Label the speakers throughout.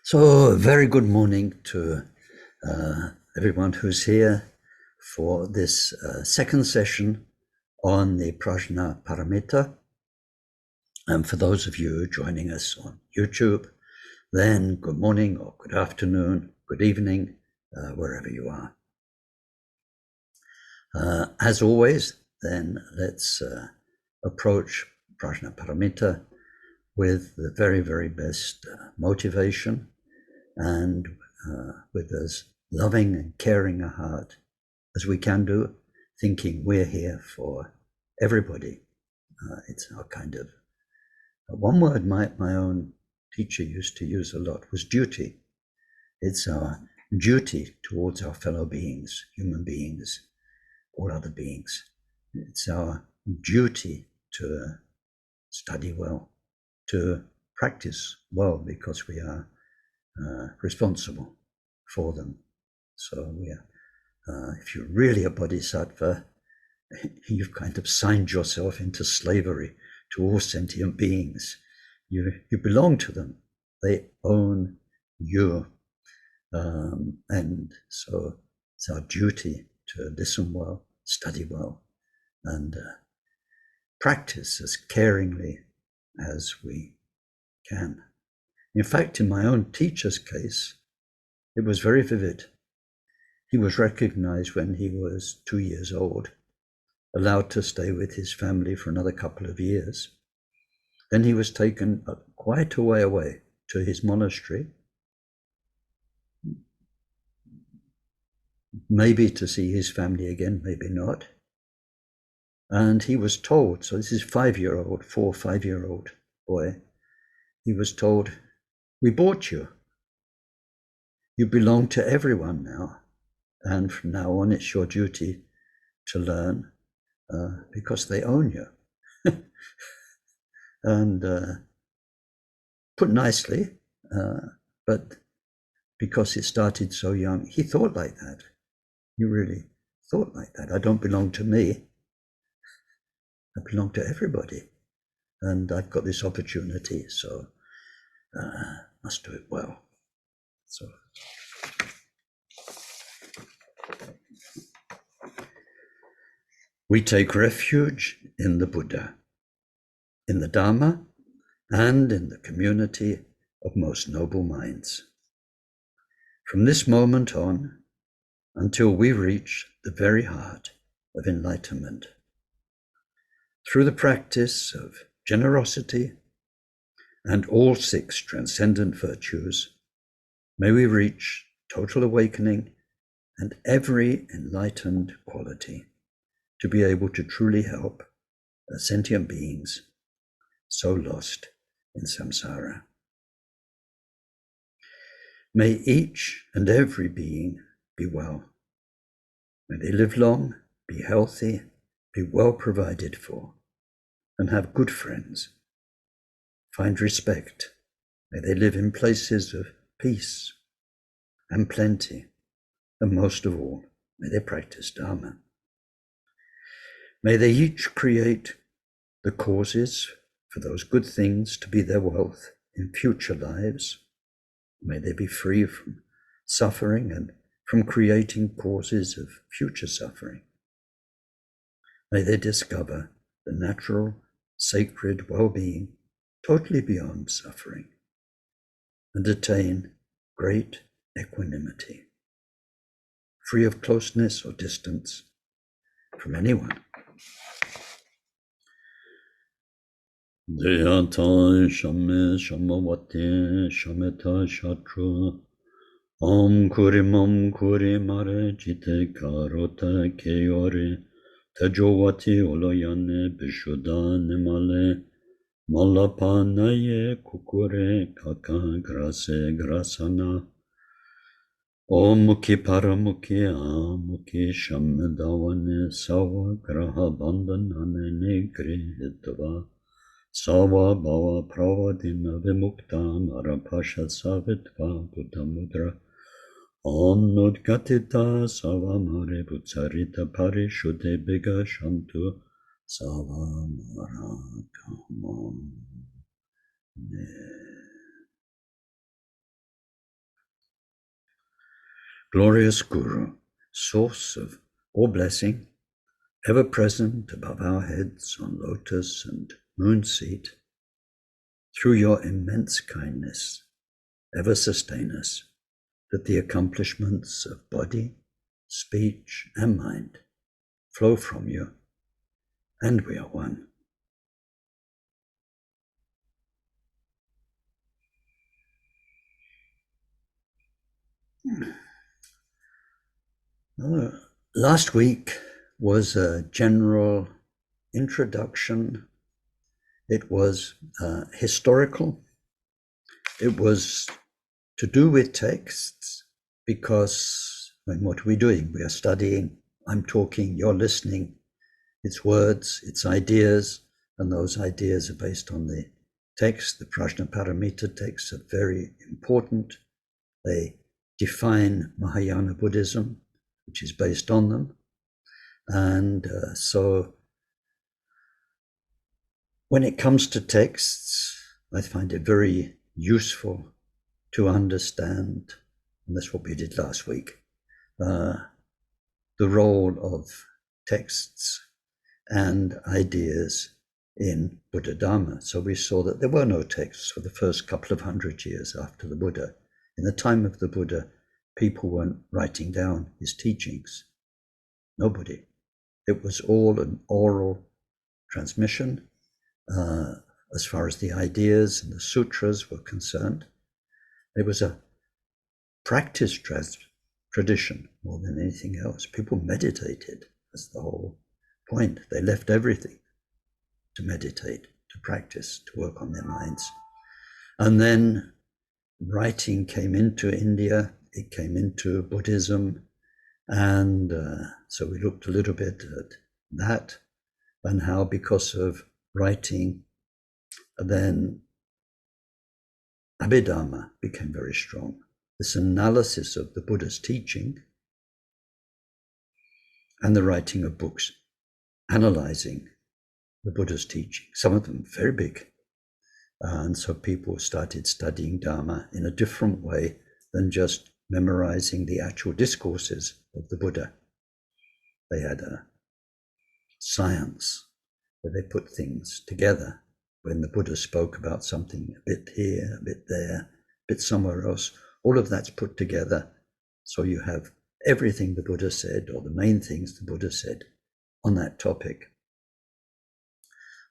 Speaker 1: So, a very good morning to everyone who's here for this second session on the Prajnaparamita. And for those of you joining us on YouTube, then good morning or good afternoon, good evening, wherever you are. As always, then let's approach Prajnaparamita with the very, very best motivation and with as loving and caring a heart as we can do, thinking we're here for everybody. It's our kind of, one word my own teacher used to use a lot was duty. It's our duty towards our fellow beings, human beings, all other beings. It's our duty to study well, to practice well, because we are responsible for them. So we are, if you're really a bodhisattva, you've kind of signed yourself into slavery to all sentient beings. You belong to them. They own you. And so it's our duty to listen well, study well, and practice as caringly as we can. In fact, in my own teacher's case, it was very vivid. He was recognized when he was 2 years old, allowed to stay with his family for another couple of years. Then he was taken quite a way away to his monastery, maybe to see his family again, maybe not. And he was told, so this is 5-year-old, 4 or 5-year-old boy, he was told, "We bought you. You belong to everyone now. And from now on, it's your duty to learn because they own you." And put nicely, but because it started so young, he thought like that. He really thought like that. I don't belong to me. I belong to everybody. And I've got this opportunity, so must do it well. So we take refuge in the Buddha, in the Dharma, and in the community of most noble minds. From this moment on, until we reach the very heart of enlightenment, through the practice of generosity and all 6 transcendent virtues, may we reach total awakening and every enlightened quality to be able to truly help sentient beings so lost in samsara. May each and every being be well. May they live long, be healthy, be well provided for, and have good friends. Find respect. May they live in places of peace and plenty, and most of all, may they practice Dharma. May they each create the causes for those good things to be their wealth in future lives. May they be free from suffering and from creating causes of future suffering. May they discover the natural, sacred well-being totally beyond suffering and attain great equanimity, free of closeness or distance from anyone. Deyata shame shamavate shameta shatru Om kuri mare jite karota keyore Tajovati oloyane bishuda nemale Malapanaye kukure kaka grase grasana Om mukhi paramukhi amukhi shamdawane sawa graha bandhanane negri hitva Sava bhava pravadina vimukta marapasha savitva buddha mudra Om nudgatita sava mare butsarita parishuddhe biga shantu sava marakamam. glorious Guru, source of all blessing, ever present above our heads on lotus and moon seat, through your immense kindness, ever sustain us, that the accomplishments of body, speech, and mind flow from you, and we are one. Last week was a general introduction. It was historical. It was to do with texts, because what are we doing? We are studying. I'm talking, you're listening. It's words, it's ideas, and those ideas are based on the text. The Prajnaparamita texts are very important. They define Mahayana Buddhism, which is based on them. And so when it comes to texts, I find it very useful to understand, and that's what we did last week, the role of texts and ideas in Buddha Dharma. So we saw that there were no texts for the first couple of 100 years after the Buddha. In the time of the Buddha, people weren't writing down his teachings. Nobody. It was all an oral transmission as far as the ideas and the sutras were concerned. It was a practice tradition more than anything else. People meditated. That's the whole point. They left everything to meditate, to practice, to work on their minds. And then writing came into India, it came into Buddhism, and so we looked a little bit at that and how, because of writing, then Abhidharma became very strong. This analysis of the Buddha's teaching and the writing of books analyzing the Buddha's teaching, some of them very big. And so people started studying Dharma in a different way than just memorizing the actual discourses of the Buddha. They had a science where they put things together. When the Buddha spoke about something, a bit here, a bit there, a bit somewhere else, all of that's put together. So you have everything the Buddha said, or the main things the Buddha said on that topic.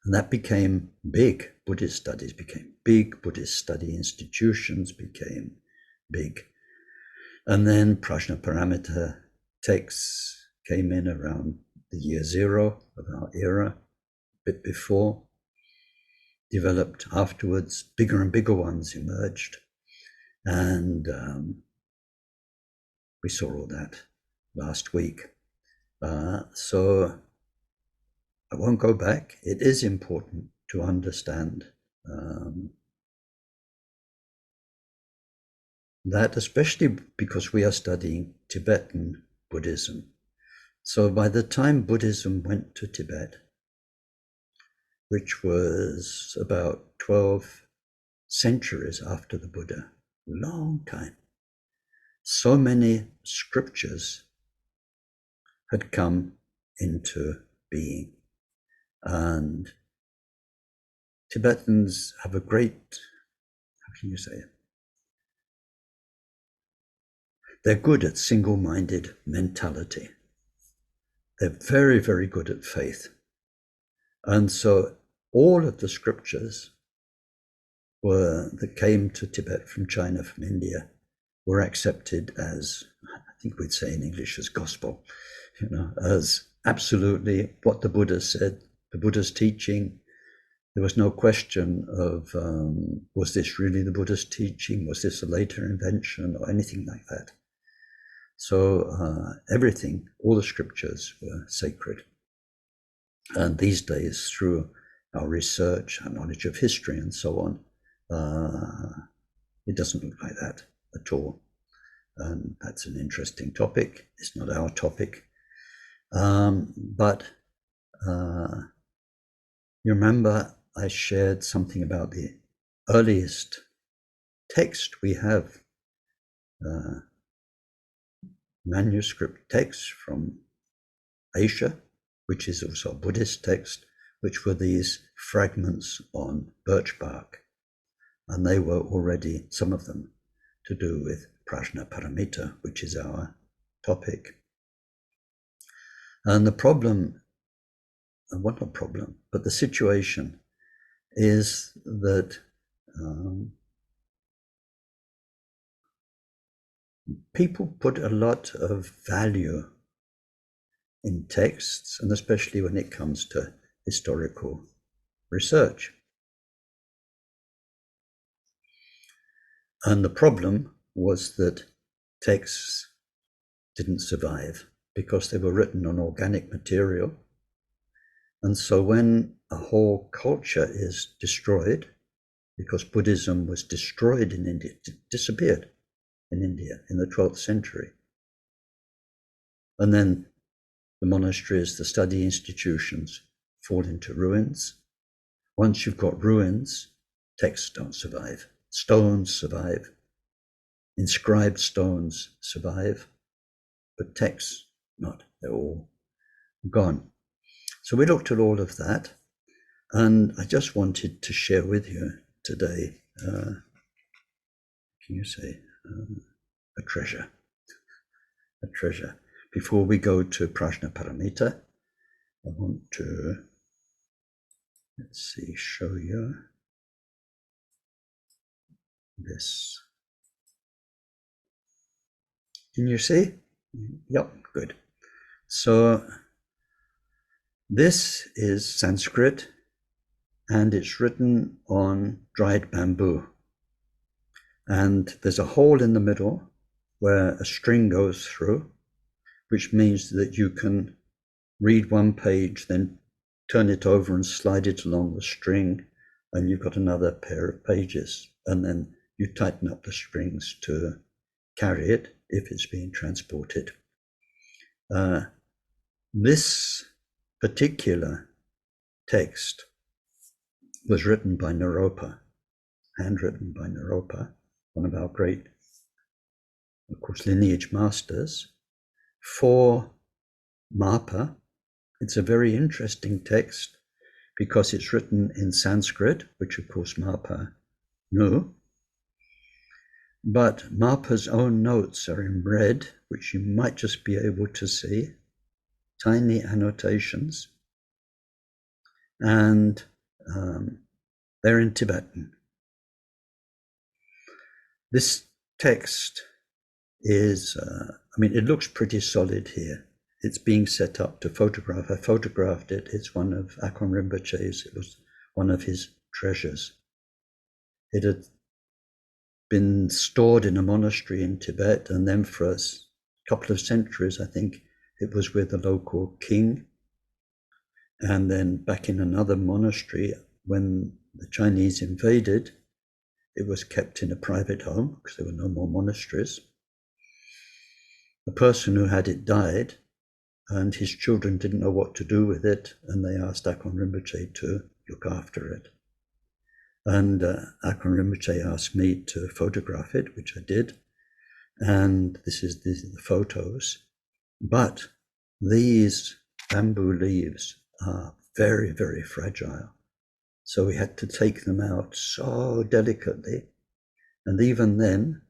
Speaker 1: And that became big. Buddhist studies became big. Buddhist study institutions became big. And then Prajnaparamita texts came in around the year 0 of our era, a bit before, developed afterwards. Bigger and bigger ones emerged. And we saw all that last week. So I won't go back. It is important to understand that, especially because we are studying Tibetan Buddhism. So by the time Buddhism went to Tibet, which was about 12 centuries after the Buddha, long time, so many scriptures had come into being. And Tibetans have a great, how can you say it? They're good at single-minded mentality. They're very, very good at faith. And so all of the scriptures that came to Tibet from China, from India, were accepted as, I think we'd say in English, as gospel, as absolutely what the Buddha said, the Buddha's teaching. There was no question of, was this really the Buddha's teaching? Was this a later invention or anything like that? So everything, all the scriptures were sacred. And these days, through our research, our knowledge of history and so on, it doesn't look like that at all. And that's an interesting topic. It's not our topic. But you remember I shared something about the earliest text we have manuscript texts from Asia, which is also a Buddhist text, which were these fragments on birch bark. And they were already, some of them, to do with Prajnaparamita, which is our topic. And the problem, well, not problem, but the situation is that people put a lot of value in texts, and especially when it comes to historical research. And the problem was that texts didn't survive because they were written on organic material. And so when a whole culture is destroyed, because Buddhism was destroyed in India, disappeared in India in the 12th century. And then the monasteries, the study institutions fall into ruins. Once you've got ruins, texts don't survive. Stones survive. Inscribed stones survive, but texts not. They're all gone. So we looked at all of that, and I just wanted to share with you today, can you say, a treasure. Before we go to Prajnaparamita, I want to, let's see, show you this. Can you see? Yep, good. So this is Sanskrit, and it's written on dried bamboo. And there's a hole in the middle where a string goes through, which means that you can read one page, then turn it over and slide it along the string, and you've got another pair of pages. And then you tighten up the strings to carry it if it's being transported. This particular text was written by Naropa, handwritten by Naropa, one of our great, of course, lineage masters, for Mapa. It's a very interesting text because it's written in Sanskrit, which of course Mapa knew, but Mapa's own notes are in red, which you might just be able to see, tiny annotations, and they're in Tibetan. This text is, it looks pretty solid here. It's being set up to photograph. I photographed it. It's one of Akon Rinpoche's. It was one of his treasures. It had been stored in a monastery in Tibet, and then for a couple of centuries, I think, it was with the local king. And then back in another monastery, when the Chinese invaded, it was kept in a private home because there were no more monasteries. The person who had it died, and his children didn't know what to do with it, and they asked Akon Rinpoche to look after it. And Akon Rinpoche asked me to photograph it, which I did. And these are the photos. But these bamboo leaves are very, very fragile. So we had to take them out so delicately. And even then,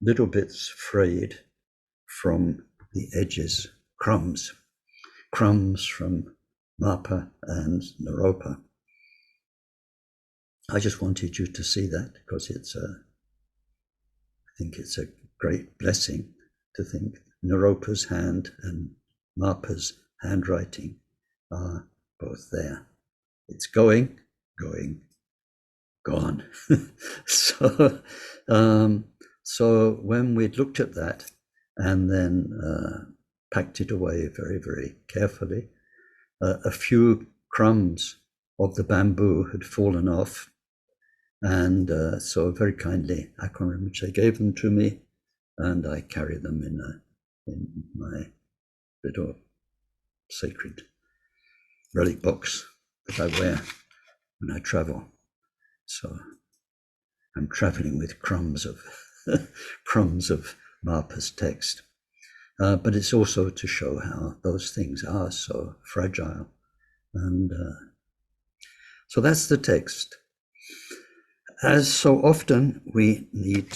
Speaker 1: little bits frayed from the edges, crumbs from Mapa and Naropa. I just wanted you to see that because I think it's a great blessing to think Naropa's hand and Mapa's handwriting are both there. It's going, gone. So when we'd looked at that and then packed it away very, very carefully, a few crumbs of the bamboo had fallen off, and so very kindly Akon Rinpoche gave them to me, and I carry them in my little sacred relic box that I wear when I travel. So I'm traveling with crumbs of Mapa's text. But it's also to show how those things are so fragile. And so that's the text. As so often, we need,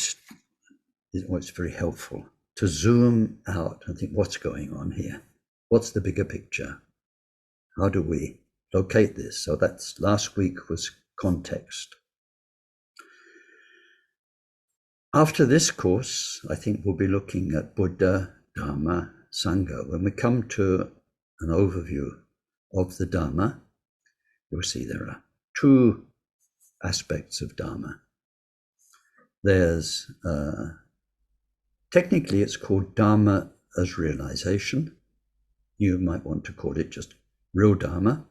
Speaker 1: it's very helpful to zoom out and think, what's going on here? What's the bigger picture? How do we locate this? So that's last week was context. After this course, I think we'll be looking at Buddha, Dharma, Sangha. When we come to an overview of the Dharma, you'll see there are two aspects of Dharma. There's, technically it's called Dharma as realization. You might want to call it just real Dharma.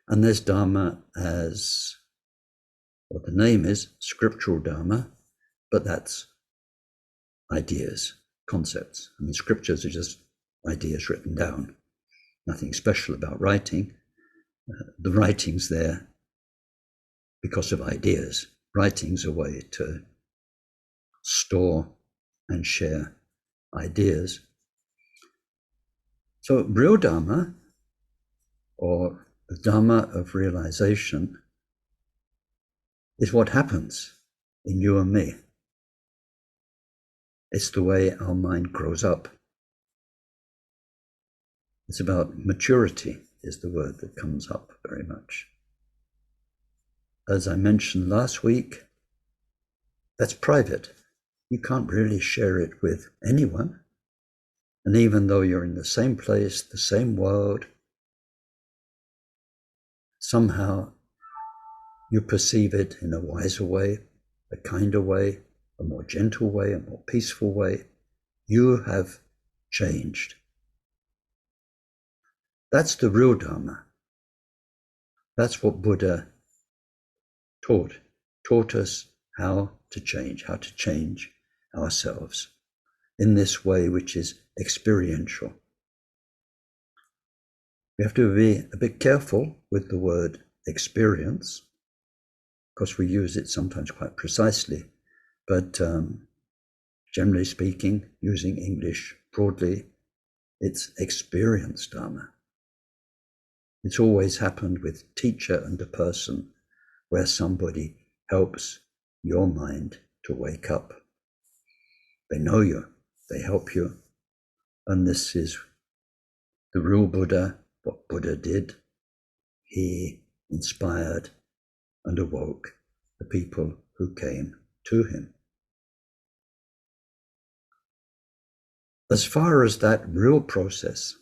Speaker 1: And there's Dharma as, what the name is, scriptural Dharma, but that's ideas, concepts. I mean, scriptures are just ideas written down. Nothing special about writing. The writing's there because of ideas. Writing's a way to store and share ideas. So real Dharma, or the Dharma of realization, is what happens in you and me. It's the way our mind grows up. It's about maturity, is the word that comes up very much. As I mentioned last week, that's private. You can't really share it with anyone. And even though you're in the same place, the same world, somehow you perceive it in a wiser way, a kinder way, a more gentle way, a more peaceful way. You have changed. That's the real Dharma. That's what Buddha taught us how to change ourselves in this way which is experiential. We have to be a bit careful with the word experience, because we use it sometimes quite precisely, but generally speaking, using English broadly, it's experience Dharma. It's always happened with teacher and a person, where somebody helps your mind to wake up. They know you, they help you, and this is the real Buddha, what Buddha did. He inspired and awoke the people who came to him. As far as that real process,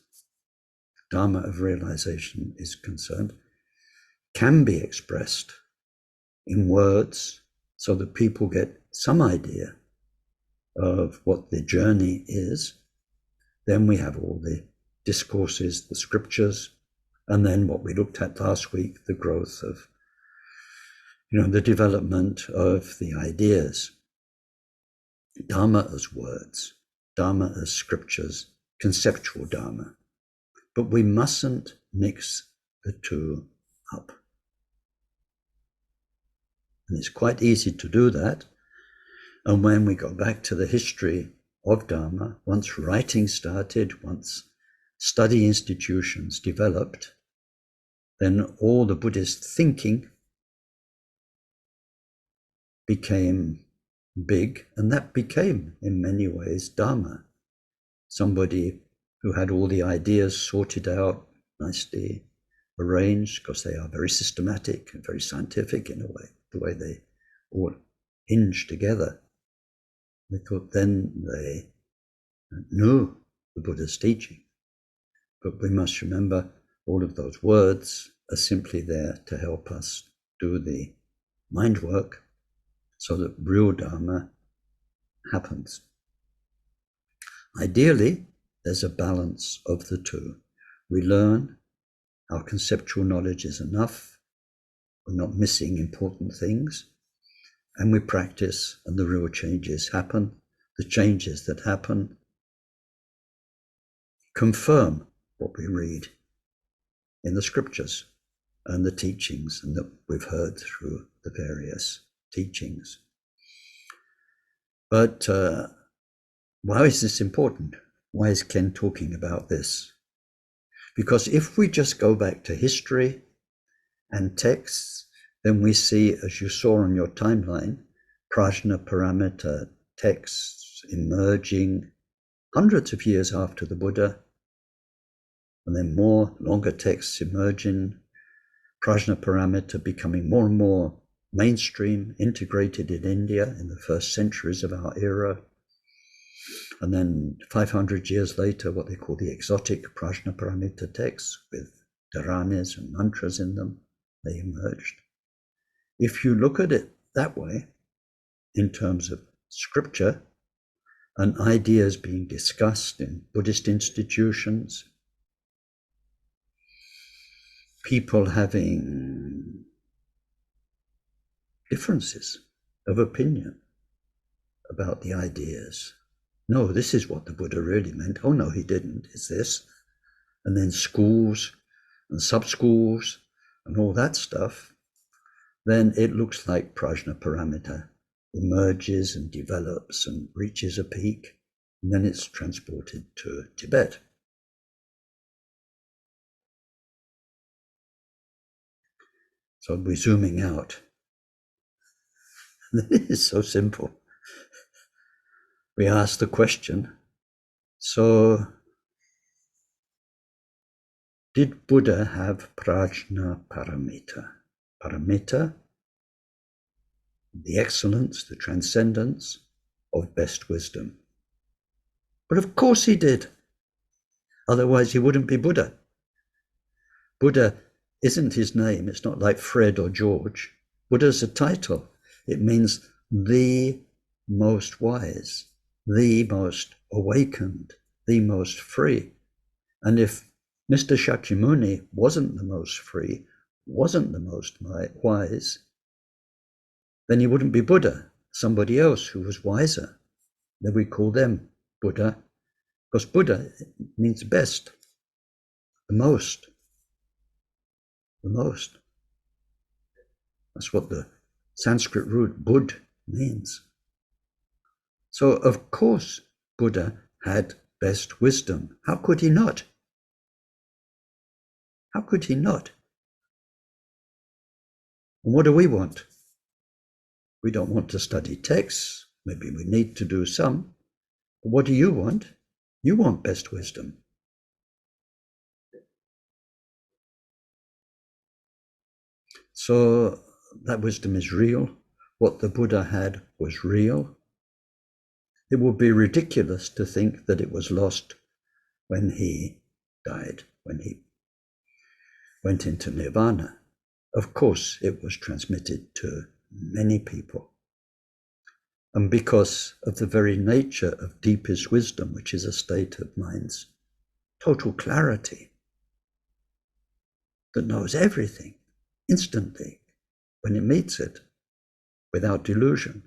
Speaker 1: Dharma of realization, is concerned, can be expressed in words so that people get some idea of what the journey is. Then we have all the discourses, the scriptures, and then what we looked at last week, the growth of, the development of the ideas. Dharma as words, Dharma as scriptures, conceptual Dharma. But we mustn't mix the two up. And it's quite easy to do that. And when we go back to the history of Dharma, once writing started, once study institutions developed, then all the Buddhist thinking became big, and that became, in many ways, Dharma. Somebody who had all the ideas sorted out, nicely arranged, because they are very systematic and very scientific in a way, the way they all hinge together. Then they knew the Buddha's teaching. But we must remember all of those words are simply there to help us do the mind work so that real Dharma happens. Ideally, there's a balance of the two. We learn, our conceptual knowledge is enough, we're not missing important things, and we practice, and the real changes happen. The changes that happen confirm what we read in the scriptures and the teachings, and that we've heard through the various teachings. But Why is this important? Why is Ken talking about this? Because if we just go back to history and texts, then we see, as you saw on your timeline, Prajnaparamita texts emerging hundreds of years after the Buddha, and then more longer texts emerging, Prajnaparamita becoming more and more mainstream, integrated in India in the first centuries of our era. And then 500 years later, what they call the exotic Prajnaparamita texts with dharanis and mantras in them, they emerged. If you look at it that way, in terms of scripture and ideas being discussed in Buddhist institutions, people having differences of opinion about the ideas. No, this is what the Buddha really meant. Oh no, he didn't. It's this. And then schools and sub-schools and all that stuff, then it looks like Prajnaparamita emerges and develops and reaches a peak, and then it's transported to Tibet. So we're zooming out. It is so simple. We ask the question, so did Buddha have Prajnaparamita? Paramita, the excellence, the transcendence of best wisdom. But of course he did. Otherwise he wouldn't be Buddha. Buddha isn't his name. It's not like Fred or George. Buddha's a title. It means the most wise, the most awakened, the most free. And if Mr. Shakyamuni wasn't the most free, wasn't the most wise, then he wouldn't be Buddha. Somebody else who was wiser, then we call them Buddha, because Buddha means best, the most. The most. That's what the Sanskrit root Bud means. So of course Buddha had best wisdom. How could he not? How could he not? And what do we want? We don't want to study texts. Maybe we need to do some. But what do you want? You want best wisdom. So that wisdom is real. What the Buddha had was real. It would be ridiculous to think that it was lost when he died, when he went into Nirvana. Of course, it was transmitted to many people. And because of the very nature of deepest wisdom, which is a state of mind's total clarity, that knows everything instantly when it meets it, without delusion.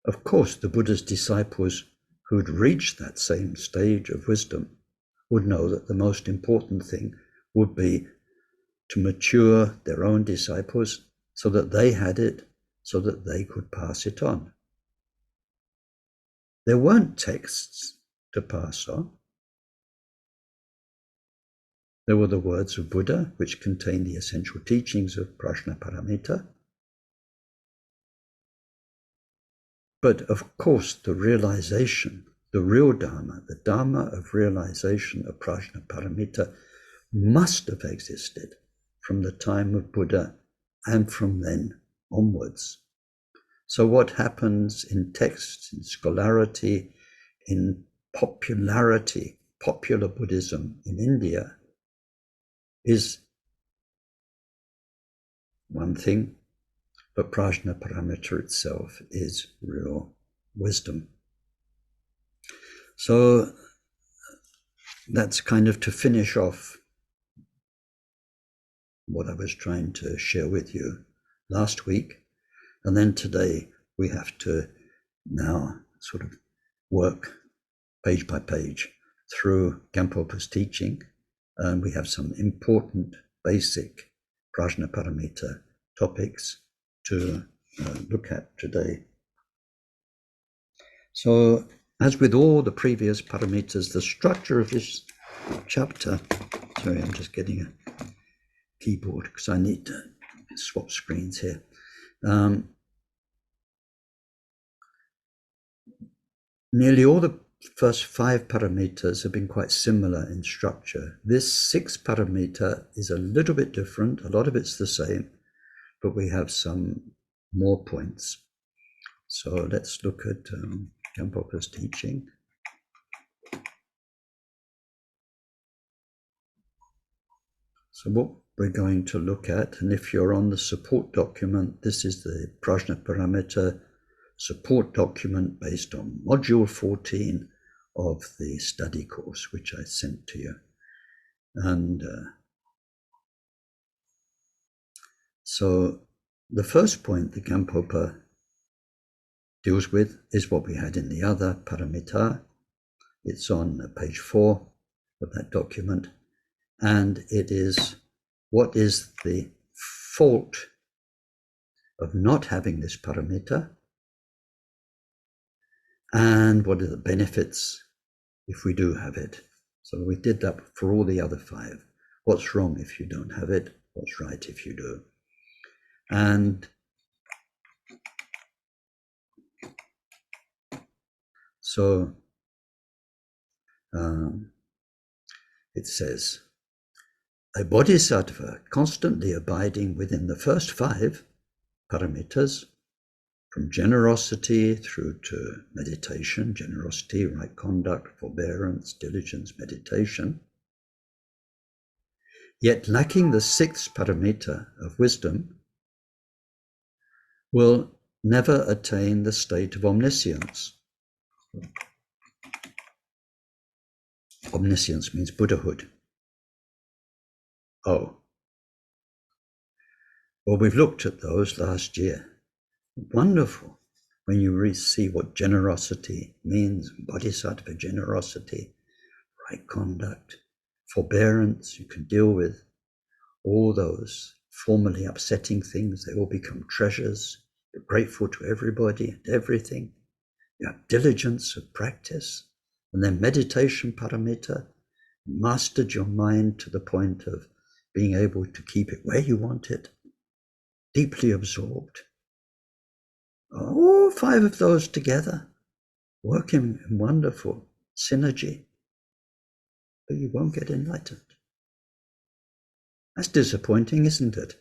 Speaker 1: Of course, the Buddha's disciples who'd reached that same stage of wisdom would know that the most important thing would be to mature their own disciples so that they had it, so that they could pass it on. There weren't texts to pass on. There were the words of Buddha, which contain the essential teachings of Prajnaparamita. But of course, the realization, the real Dharma, the Dharma of realization of Prajnaparamita must have existed from the time of Buddha and from then onwards. So what happens in texts, in scholarity, in popularity, popular Buddhism in India is one thing, but Prajnaparamita itself is real wisdom. So that's kind of to finish off what I was trying to share with you last week. And then today we have to now sort of work page by page through Gampopa's teaching. And we have some important basic Prajnaparamita topics to look at today. So, as with all the previous paramitas, the structure of this chapter, sorry, I'm just getting a keyboard because I need to swap screens here. Nearly all the first 5 paramitas have been quite similar in structure. This 6 paramita is a little bit different. A lot of it's the same, but we have some more points. So let's look at Gampopa's teaching. So what we're going to look at, and if you're on the support document, this is the Prajnaparamita support document based on module 14 of the study course, which I sent to you. And so the first point that Gampopa deals with is what we had in the other paramita. It's on page 4 of that document. And it is, what is the fault of not having this paramita? And what are the benefits if we do have it? So we did that for all the other 5. What's wrong if you don't have it? What's right if you do? And so it says, a bodhisattva constantly abiding within the first 5 paramitas, from generosity through to meditation, generosity, right conduct, forbearance, diligence, meditation, yet lacking the 6th paramita of wisdom, will never attain the state of omniscience. Omniscience means Buddhahood. Oh. Well, we've looked at those last year. Wonderful when you see what generosity means, bodhisattva generosity, right conduct, forbearance. You can deal with all those formerly upsetting things. They all become treasures. You're grateful to everybody and everything. You have diligence of practice. And then meditation paramita, mastered your mind to the point of being able to keep it where you want it, deeply absorbed. All 5 of those together, working in wonderful synergy, but you won't get enlightened. That's disappointing, isn't it?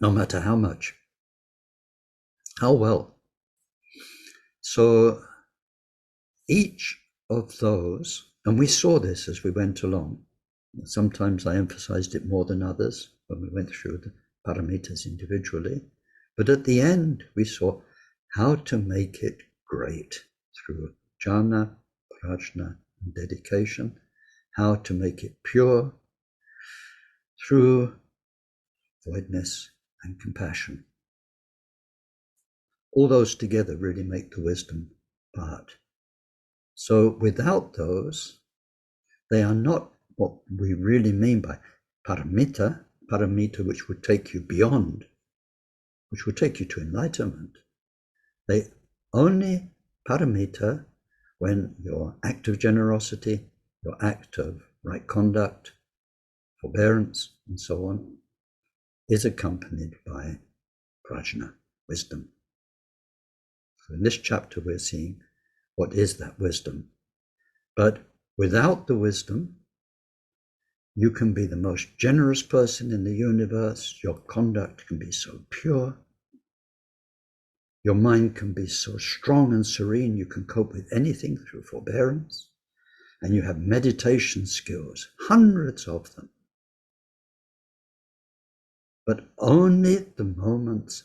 Speaker 1: No matter how much, how well. So each of those, and we saw this as we went along. Sometimes I emphasized it more than others when we went through the paramitas individually. But at the end, we saw how to make it great through jhana, prajna, and dedication, how to make it pure through voidness and compassion. All those together really make the wisdom part. So without those, they are not what we really mean by paramita, which would take you beyond, which would take you to enlightenment. They only paramita when your act of generosity, your act of right conduct, forbearance, and so on, is accompanied by prajna, wisdom. So in this chapter, we're seeing what is that wisdom. But without the wisdom, you can be the most generous person in the universe. Your conduct can be so pure. Your mind can be so strong and serene. You can cope with anything through forbearance. And you have meditation skills, hundreds of them. But only the moments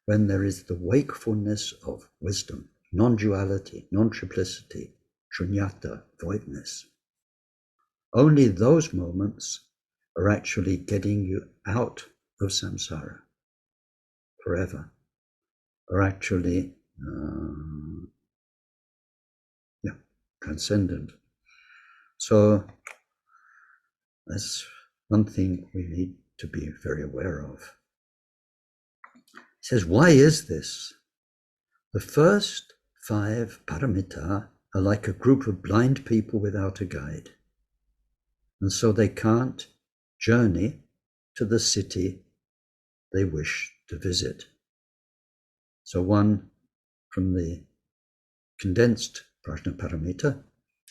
Speaker 1: when there is the wakefulness of wisdom, non-duality, non-triplicity, shunyata, voidness. Only those moments are actually getting you out of samsara forever, are actually transcendent. So that's one thing we need to be very aware of. He says, why is this? The first 5 paramita are like a group of blind people without a guide. And so they can't journey to the city they wish to visit. So one from the condensed Prajnaparamita,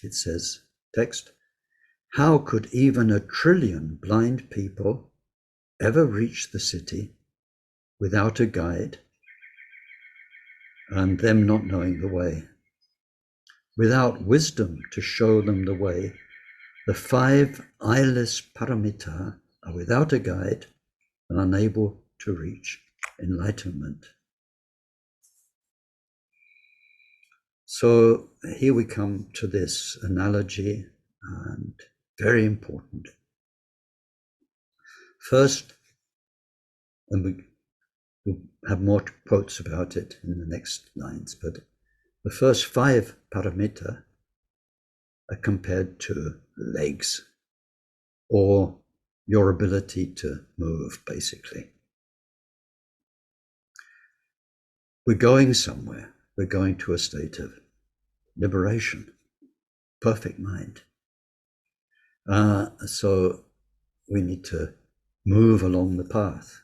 Speaker 1: it says, text, how could even 1 trillion blind people ever reach the city without a guide and them not knowing the way? Without wisdom to show them the way, the 5 eyeless paramita are without a guide and unable to reach enlightenment. So here we come to this analogy, and very important. First, and we'll have more quotes about it in the next lines, but the first 5 paramita are compared to legs, or your ability to move, basically. We're going somewhere. We're going to a state of liberation, perfect mind. So we need to move along the path.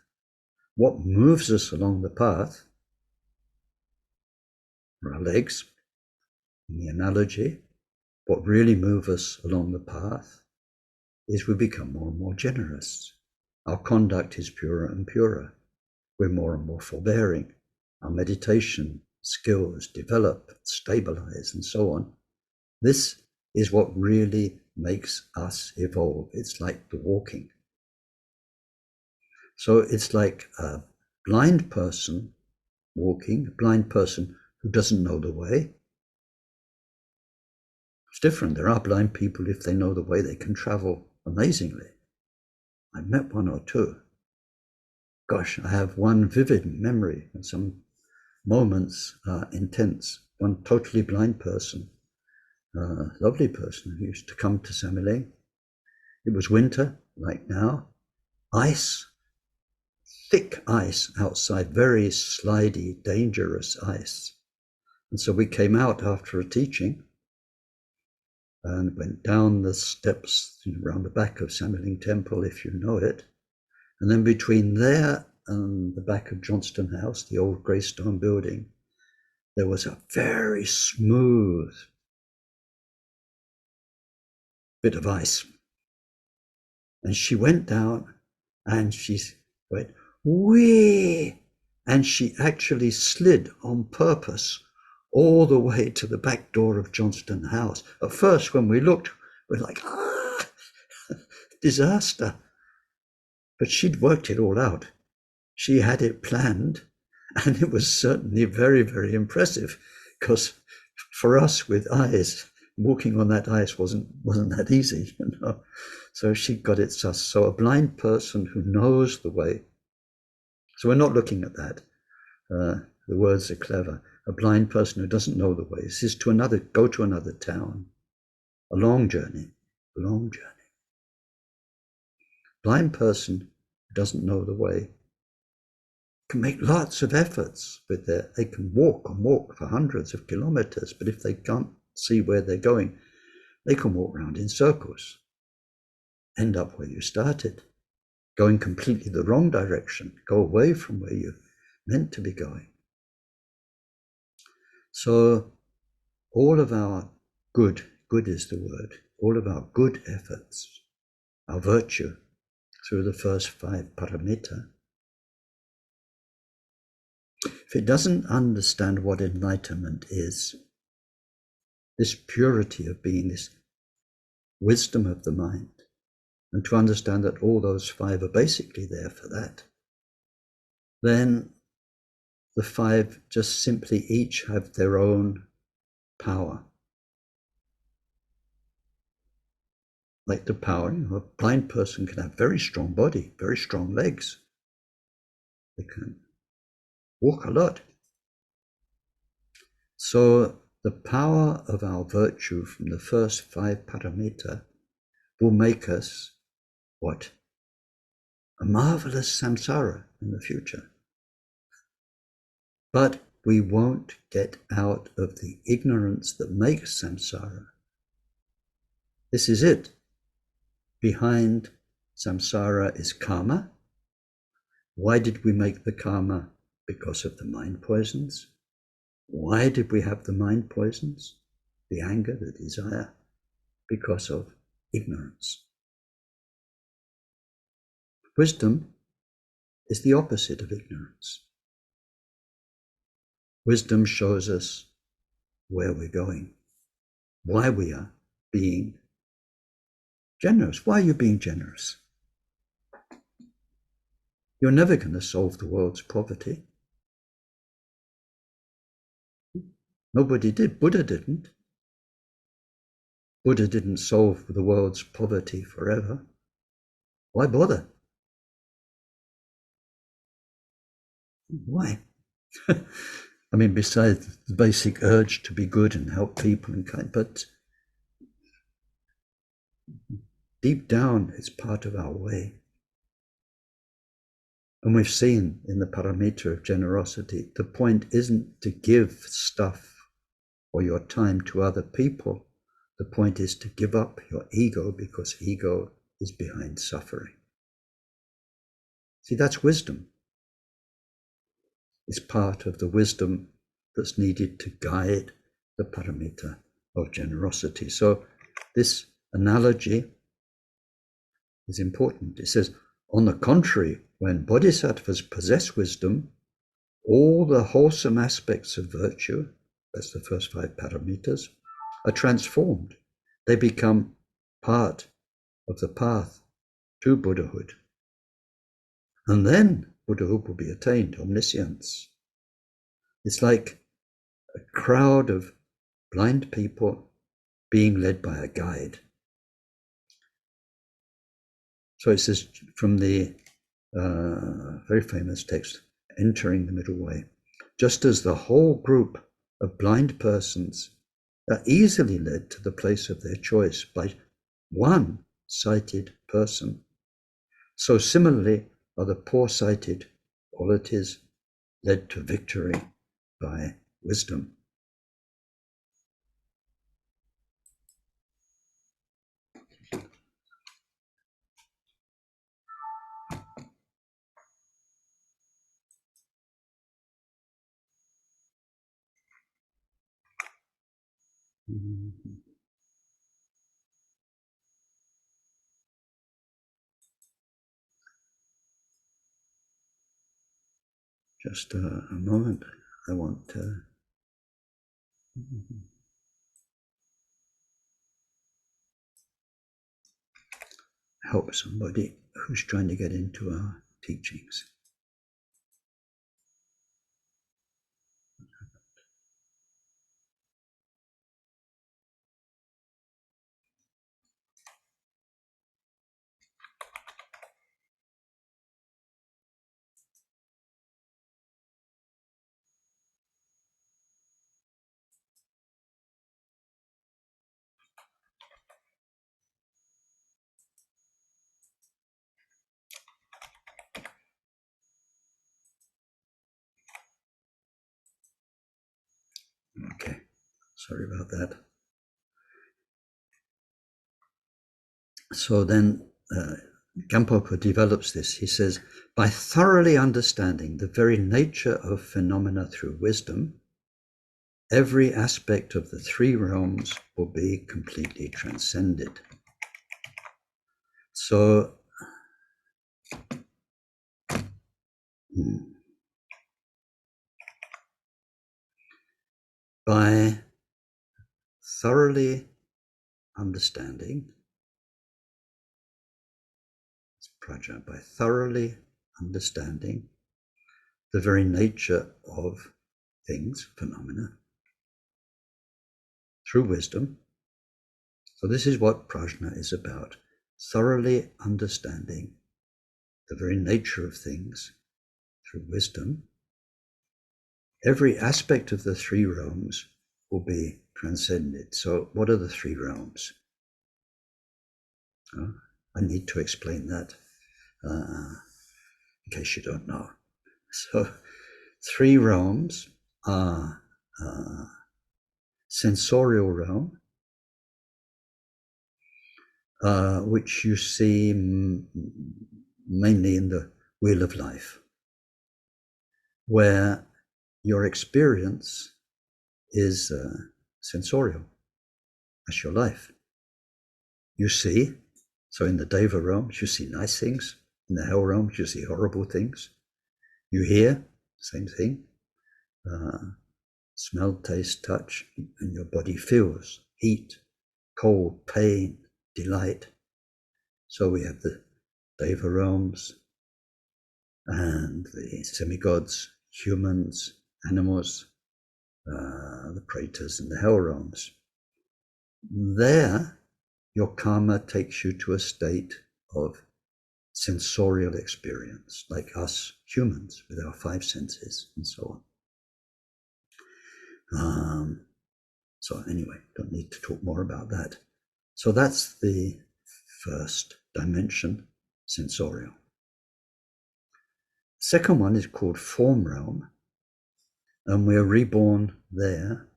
Speaker 1: What moves us along the path are our legs. In the analogy, what really moves us along the path is we become more and more generous. Our conduct is purer and purer. We're more and more forbearing. Our meditation skills develop, stabilize, and so on. This is what really makes us evolve. It's like the walking. So it's like a blind person walking, a blind person who doesn't know the way. It's different. There are blind people, if they know the way, they can travel amazingly. I've met 1 or 2. Gosh, I have one vivid memory, and some moments are intense. One totally blind person, lovely person who used to come to Samiling. It was winter, like now. Ice, thick ice outside, very slidey, dangerous ice. And so we came out after a teaching and went down the steps around the back of Samiling Temple, if you know it. And then between there and the back of Johnston House, the old grey stone building, there was a very smooth bit of ice. And she went down and she went, whee! And she actually slid on purpose all the way to the back door of Johnston House. At first, when we looked, we're like, disaster. But she'd worked it all out. She had it planned, and it was certainly very, very impressive, because for us with eyes, walking on that ice wasn't that easy, you know. So she got it sus. So a blind person who knows the way. So we're not looking at that. The words are clever. A blind person who doesn't know the way. This is go to another town. A long journey. Blind person who doesn't know the way can make lots of efforts with they can walk for hundreds of kilometers, but if they can't see where they're going, they can walk around in circles, end up where you started, going completely the wrong direction, go away from where you're meant to be going. So all of our good is the word, all of our good efforts, our virtue through the first 5 paramita, if it doesn't understand what enlightenment is, this purity of being, this wisdom of the mind, and to understand that all those 5 are basically there for that, then the 5 just simply each have their own power. Like the power, a blind person can have very strong body, very strong legs. They can walk a lot. So the power of our virtue from the first 5 paramita will make us what? a marvelous samsara in the future. But we won't get out of the ignorance that makes samsara. This is it. Behind samsara is karma. Why did we make the karma? Because of the mind poisons. Why did we have the mind poisons? The anger, the desire? Because of ignorance. Wisdom is the opposite of ignorance. Wisdom shows us where we're going, why we are being generous. Why are you being generous? You're never going to solve the world's poverty. Nobody did. Buddha didn't. Buddha didn't solve the world's poverty forever. Why bother? Why? I mean, besides the basic urge to be good and help people and kind, but deep down, it's part of our way. And we've seen in the paramita of generosity, the point isn't to give stuff or your time to other people. The point is to give up your ego, because ego is behind suffering. See, that's wisdom. It's part of the wisdom that's needed to guide the paramita of generosity. So this analogy is important. It says, on the contrary, when bodhisattvas possess wisdom, all the wholesome aspects of virtue, that's the first 5 paramitas, are transformed. They become part of the path to Buddhahood. And then Buddhahood will be attained, omniscience. It's like a crowd of blind people being led by a guide. So it says from the very famous text, Entering the Middle Way, just as the whole group of blind persons are easily led to the place of their choice by one sighted person, so similarly are the poor-sighted qualities led to victory by wisdom. Just a moment. I want to help somebody who's trying to get into our teachings. Okay, sorry about that. So then Gampopa develops this. He says, by thoroughly understanding the very nature of phenomena through wisdom, every aspect of the 3 realms will be completely transcended. So by thoroughly understanding, prajna, by thoroughly understanding the very nature of things, phenomena, through wisdom. So this is what prajna is about, thoroughly understanding the very nature of things through wisdom. Every aspect of the 3 realms will be transcended. So what are the 3 realms? I need to explain that. in case you don't know. So 3 realms are sensorial realm, which you see mainly in the wheel of life, where your experience is sensorial. That's your life. You see, so in the Deva realms, you see nice things. In the hell realms, you see horrible things. You hear, same thing. Smell, taste, touch, and your body feels heat, cold, pain, delight. So we have the Deva realms and the semigods, humans, animals, the pretas and the hell realms. There, your karma takes you to a state of sensorial experience, like us humans with our 5 senses and so on. So anyway, don't need to talk more about that. So that's the first dimension, sensorial. Second one is called form realm, and we're reborn there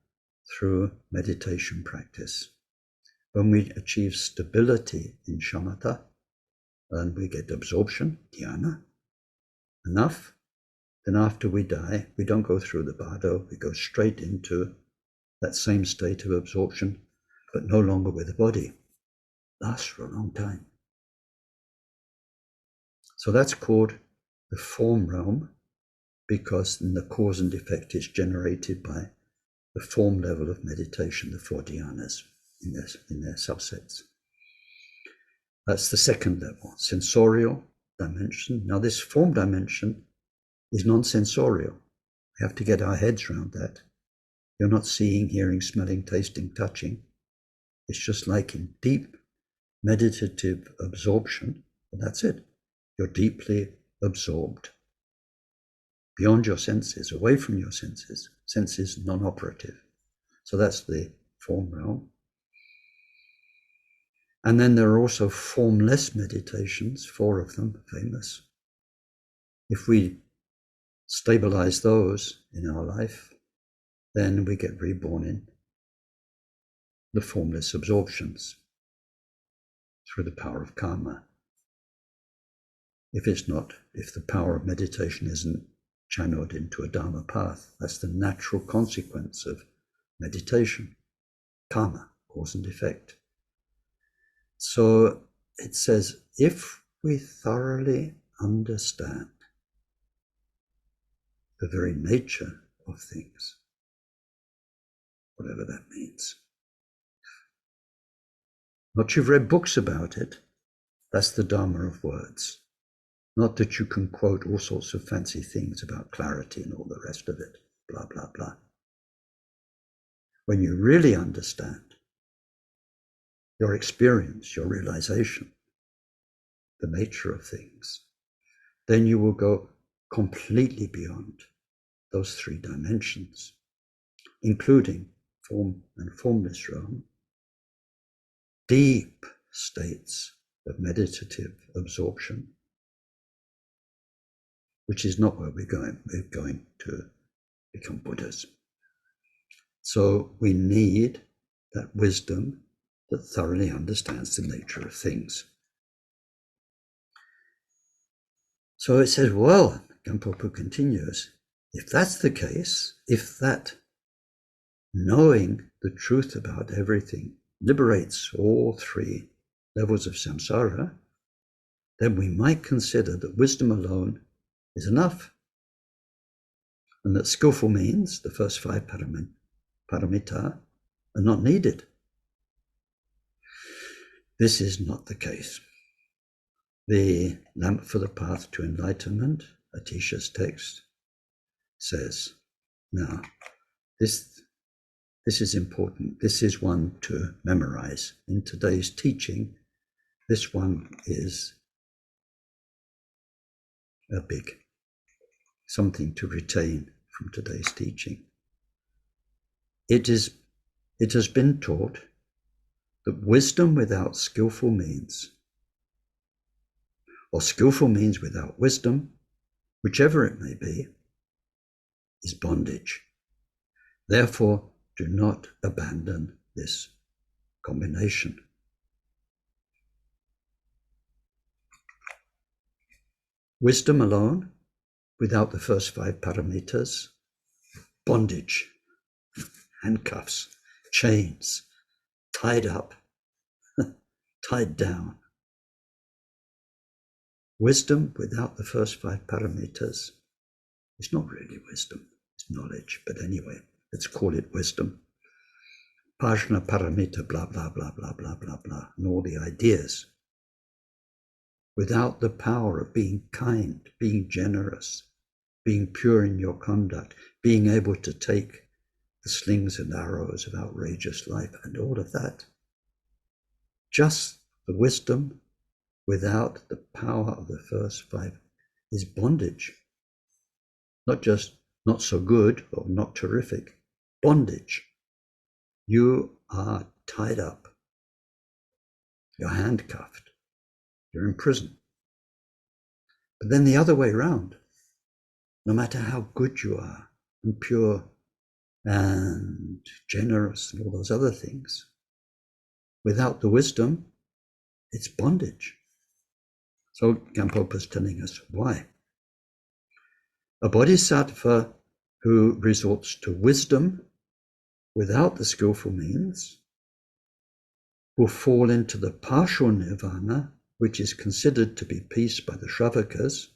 Speaker 1: through meditation practice. When we achieve stability in shamatha, and we get absorption, dhyana, enough, then after we die, we don't go through the bardo, we go straight into that same state of absorption, but no longer with the body. Lasts for a long time. So that's called the form realm, because then the cause and effect is generated by the form level of meditation, the 4 dhyanas in their subsets. That's the second level, sensorial dimension. Now this form dimension is non-sensorial. We have to get our heads around that. You're not seeing, hearing, smelling, tasting, touching. It's just like in deep meditative absorption, and that's it. You're deeply absorbed beyond your senses, away from your senses. Senses non-operative. So that's the form realm. And then there are also formless meditations, 4 of them famous. If we stabilize those in our life, then we get reborn in the formless absorptions through the power of karma. If the power of meditation isn't channeled into a Dharma path, that's the natural consequence of meditation, karma, cause and effect. So it says, if we thoroughly understand the very nature of things, whatever that means. Not you've read books about it, that's the Dharma of words. Not that you can quote all sorts of fancy things about clarity and all the rest of it, blah, blah, blah. When you really understand your experience, your realization, the nature of things, then you will go completely beyond those 3 dimensions, including form and formless realm, deep states of meditative absorption, which is not where we're going. We're going to become Buddhas. So we need that wisdom that thoroughly understands the nature of things. So it says, well, Gampopa continues, if that's the case, if that knowing the truth about everything liberates all 3 levels of samsara, then we might consider that wisdom alone is enough, and that skillful means, the first 5 paramita, are not needed. This is not the case. The Lamp for the Path to Enlightenment, Atisha's text, says, now, this is important. This is one to memorize. In today's teaching, this one is a big something to retain from today's teaching. It has been taught that wisdom without skillful means, or skillful means without wisdom, whichever it may be, is bondage. Therefore, do not abandon this combination. Wisdom alone, without the first 5 paramitas, bondage, handcuffs, chains, tied up, tied down. Wisdom without the first 5 paramitas is not really wisdom, it's knowledge, but anyway, let's call it wisdom. Prajnaparamita, blah, blah, blah, blah, blah, blah, blah, and all the ideas. Without the power of being kind, being generous, being pure in your conduct, being able to take the slings and arrows of outrageous life and all of that. Just the wisdom without the power of the first 5 is bondage. Not just not so good or not terrific, bondage. You are tied up. You're handcuffed. You're in prison. But then the other way around, no matter how good you are and pure and generous and all those other things, without the wisdom, it's bondage. So Gampopa is telling us why. A bodhisattva who resorts to wisdom without the skillful means will fall into the partial nirvana, which is considered to be peace by the Shravakas,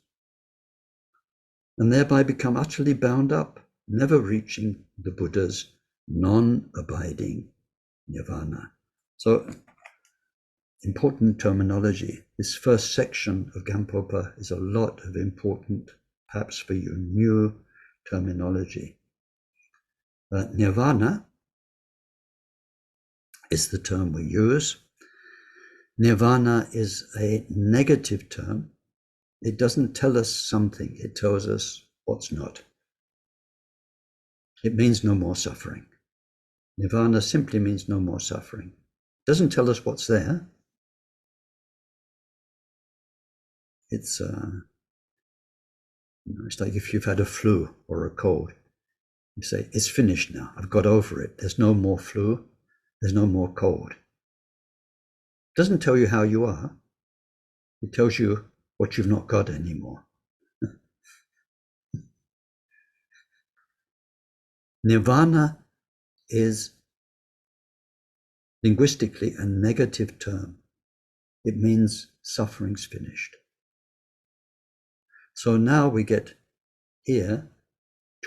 Speaker 1: and thereby become utterly bound up, never reaching the Buddha's non-abiding nirvana. So, important terminology. This first section of Gampopa is a lot of important, perhaps for you, new terminology. Nirvana is the term we use. Nirvana is a negative term. It doesn't tell us something, it tells us what's not. It means no more suffering. Nirvana simply means no more suffering. It doesn't tell us what's there. It's like if you've had a flu or a cold. You say, it's finished now, I've got over it. There's no more flu, there's no more cold. It doesn't tell you how you are. It tells you what you've not got anymore. Nirvana is linguistically a negative term. It means suffering's finished. So now we get here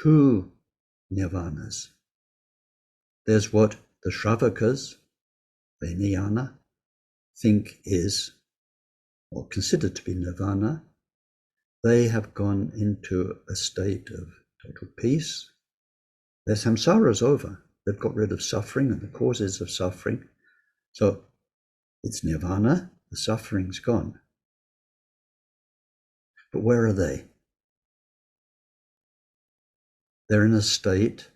Speaker 1: 2 nirvanas. There's what the Shravakas, Vajnayana, think is, or consider to be nirvana. They have gone into a state of total peace. Their samsara is over. They've got rid of suffering and the causes of suffering. So it's nirvana, the suffering's gone. But where are they? They're in a state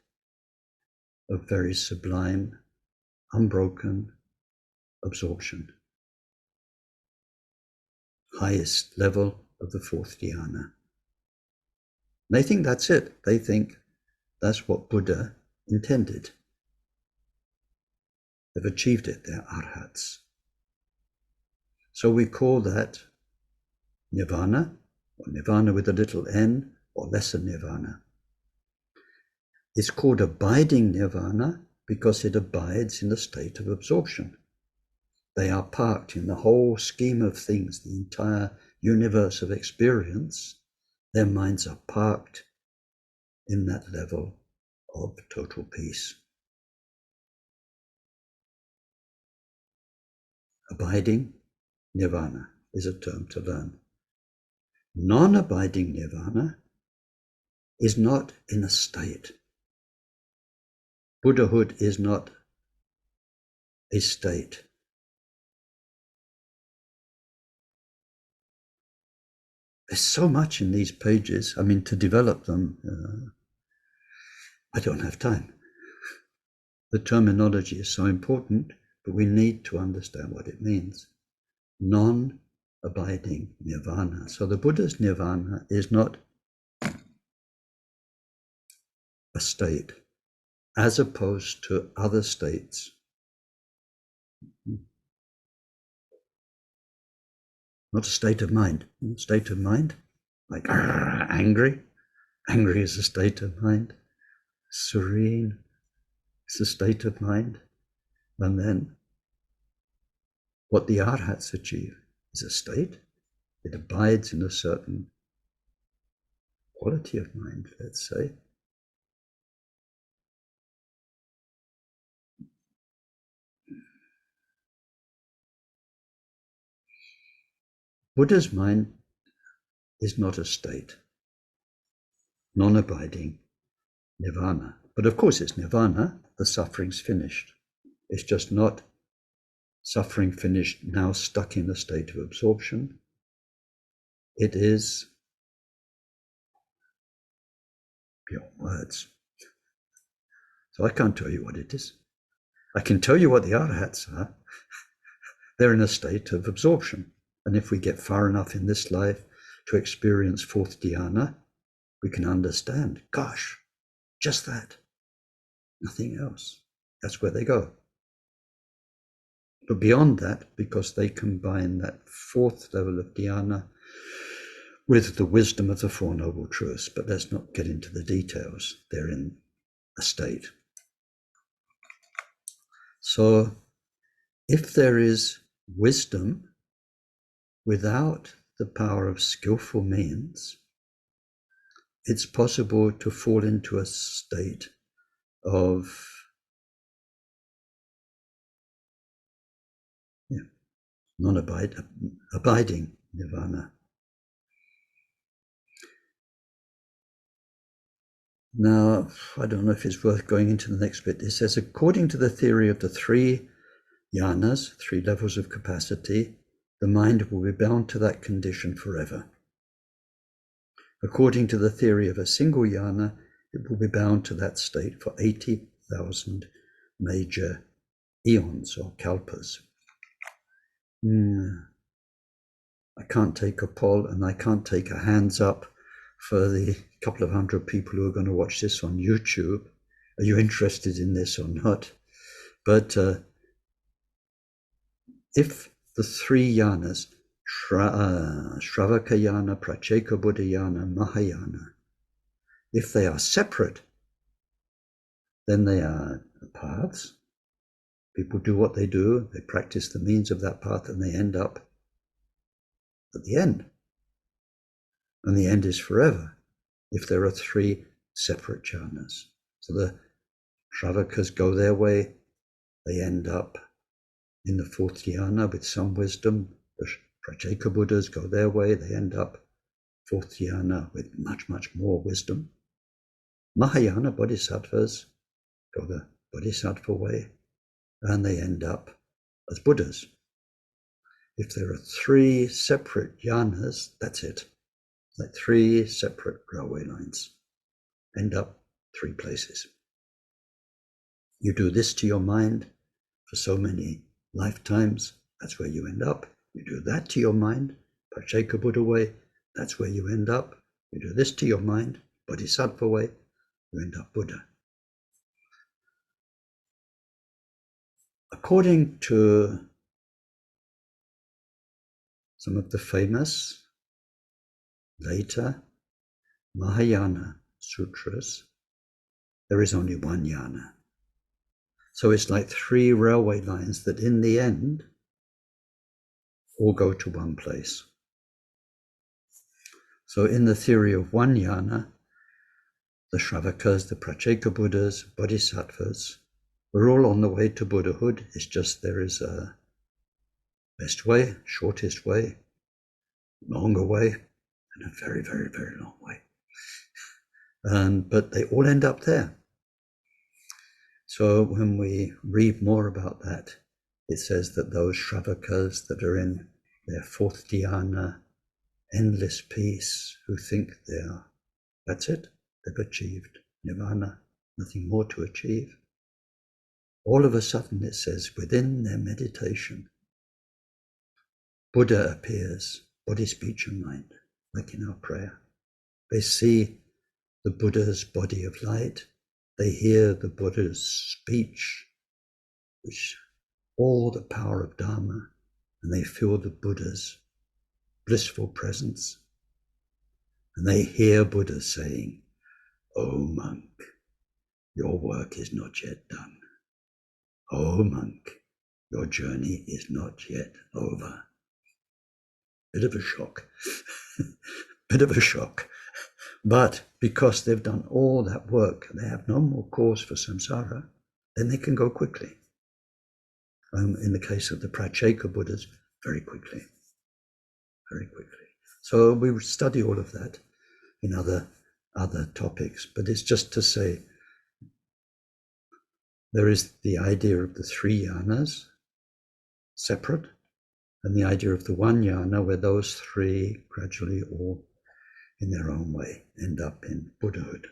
Speaker 1: of very sublime, unbroken absorption. Highest level of the 4th dhyana. They think that's it. They think that's what Buddha intended. They've achieved it. They're arhats. So we call that nirvana, or nirvana with a little n, or lesser nirvana. It's called abiding nirvana because it abides in a state of absorption. They are parked in the whole scheme of things, the entire universe of experience. Their minds are parked in that level of total peace. Abiding nirvana is a term to learn. Non-abiding nirvana is not in a state. Buddhahood is not a state. There's so much in these pages. I mean, to develop them, I don't have time. The terminology is so important, but we need to understand what it means. Non-abiding nirvana. So the Buddha's nirvana is not a state, as opposed to other states. Not a state of mind. State of mind, like angry. Angry is a state of mind. Serene is a state of mind. And then what the arhats achieve is a state. It abides in a certain quality of mind, let's say. Buddha's mind is not a state, non-abiding nirvana. But of course it's nirvana, the suffering's finished. It's just not suffering finished, now stuck in a state of absorption. It is beyond words. So I can't tell you what it is. I can tell you what the arhats are. They're in a state of absorption. And if we get far enough in this life to experience fourth dhyana, we can understand, gosh, just that, nothing else. That's where they go. But beyond that, because they combine that fourth level of dhyana with the wisdom of the Four Noble Truths, but let's not get into the details. They're in a state. So if there is wisdom without the power of skillful means, it's possible to fall into a state of abiding nirvana. Now, I don't know if it's worth going into the next bit. It says, according to the theory of the three jhanas, three levels of capacity, the mind will be bound to that condition forever. According to the theory of a single jhana, it will be bound to that state for 80,000 major eons or kalpas. I can't take a poll and I can't take a hands up for the couple of hundred people who are going to watch this on YouTube. Are you interested in this or not? But if the three jhanas, Shravaka jhana, Pracheka Buddha jhana, Mahayana, if they are separate, then they are paths. People do what they do, they practice the means of that path, and they end up at the end. And the end is forever if there are three separate jhanas. So the Shravakas go their way, they end up in the fourth dhyana with some wisdom. The Prajeka Buddhas go their way, they end up fourth dhyana with much, much more wisdom. Mahayana Bodhisattvas go the Bodhisattva way, and they end up as Buddhas. If there are three separate jhanas, that's it. Like three separate railway lines. End up three places. You do this to your mind for so many lifetimes, that's where you end up. You do that to your mind, Prajeka Buddha way, that's where you end up. You do this to your mind, Bodhisattva way, you end up Buddha. According to some of the famous later Mahayana sutras, there is only one jhana. So it's like three railway lines that in the end all go to one place. So in the theory of one jhana, the Shravakas, the Prajeka Buddhas, Bodhisattvas, we're all on the way to Buddhahood. It's just there is a best way, shortest way, longer way, and a very, very, very long way. But they all end up there. So when we read more about that, it says that those Shravakas that are in their fourth dhyana, endless peace, who think that's it, they've achieved nirvana, nothing more to achieve. All of a sudden it says within their meditation, Buddha appears, body, speech and mind, like in our prayer. They see the Buddha's body of light, they hear the Buddha's speech, which all the power of Dharma, and they feel the Buddha's blissful presence. And they hear Buddha saying, "Oh monk, your work is not yet done. Oh monk, your journey is not yet over." Bit of a shock. Bit of a shock. But because they've done all that work, they have no more cause for samsara, then they can go quickly. In the case of the Prajnaparamita Buddhas, very quickly. Very quickly. So we would study all of that in other topics, but it's just to say there is the idea of the three yanas separate, and the idea of the one yana where those three gradually all in their own way end up in Buddhahood.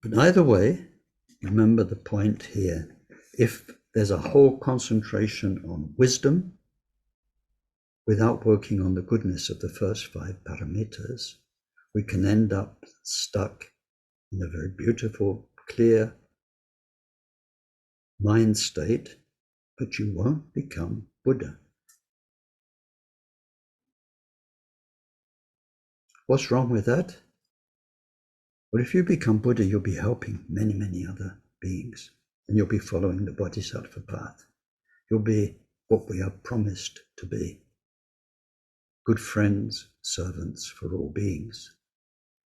Speaker 1: But either way, remember the point here. If there's a whole concentration on wisdom without working on the goodness of the first 5 paramitas, we can end up stuck in a very beautiful, clear mind state, but you won't become Buddha. What's wrong with that? Well, if you become Buddha, you'll be helping many, many other beings, and you'll be following the bodhisattva path. You'll be what we are promised to be. Good friends, servants for all beings.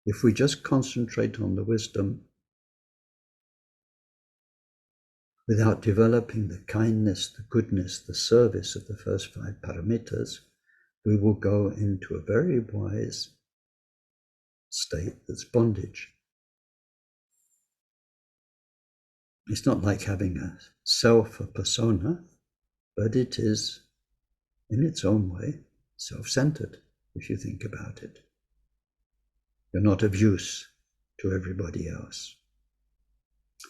Speaker 1: If we just concentrate on the wisdom without developing the kindness, the goodness, the service of the first 5 paramitas, we will go into a very wise state that's bondage. It's not like having a self, a persona, but it is, in its own way, self-centered, if you think about it. You're not of use to everybody else.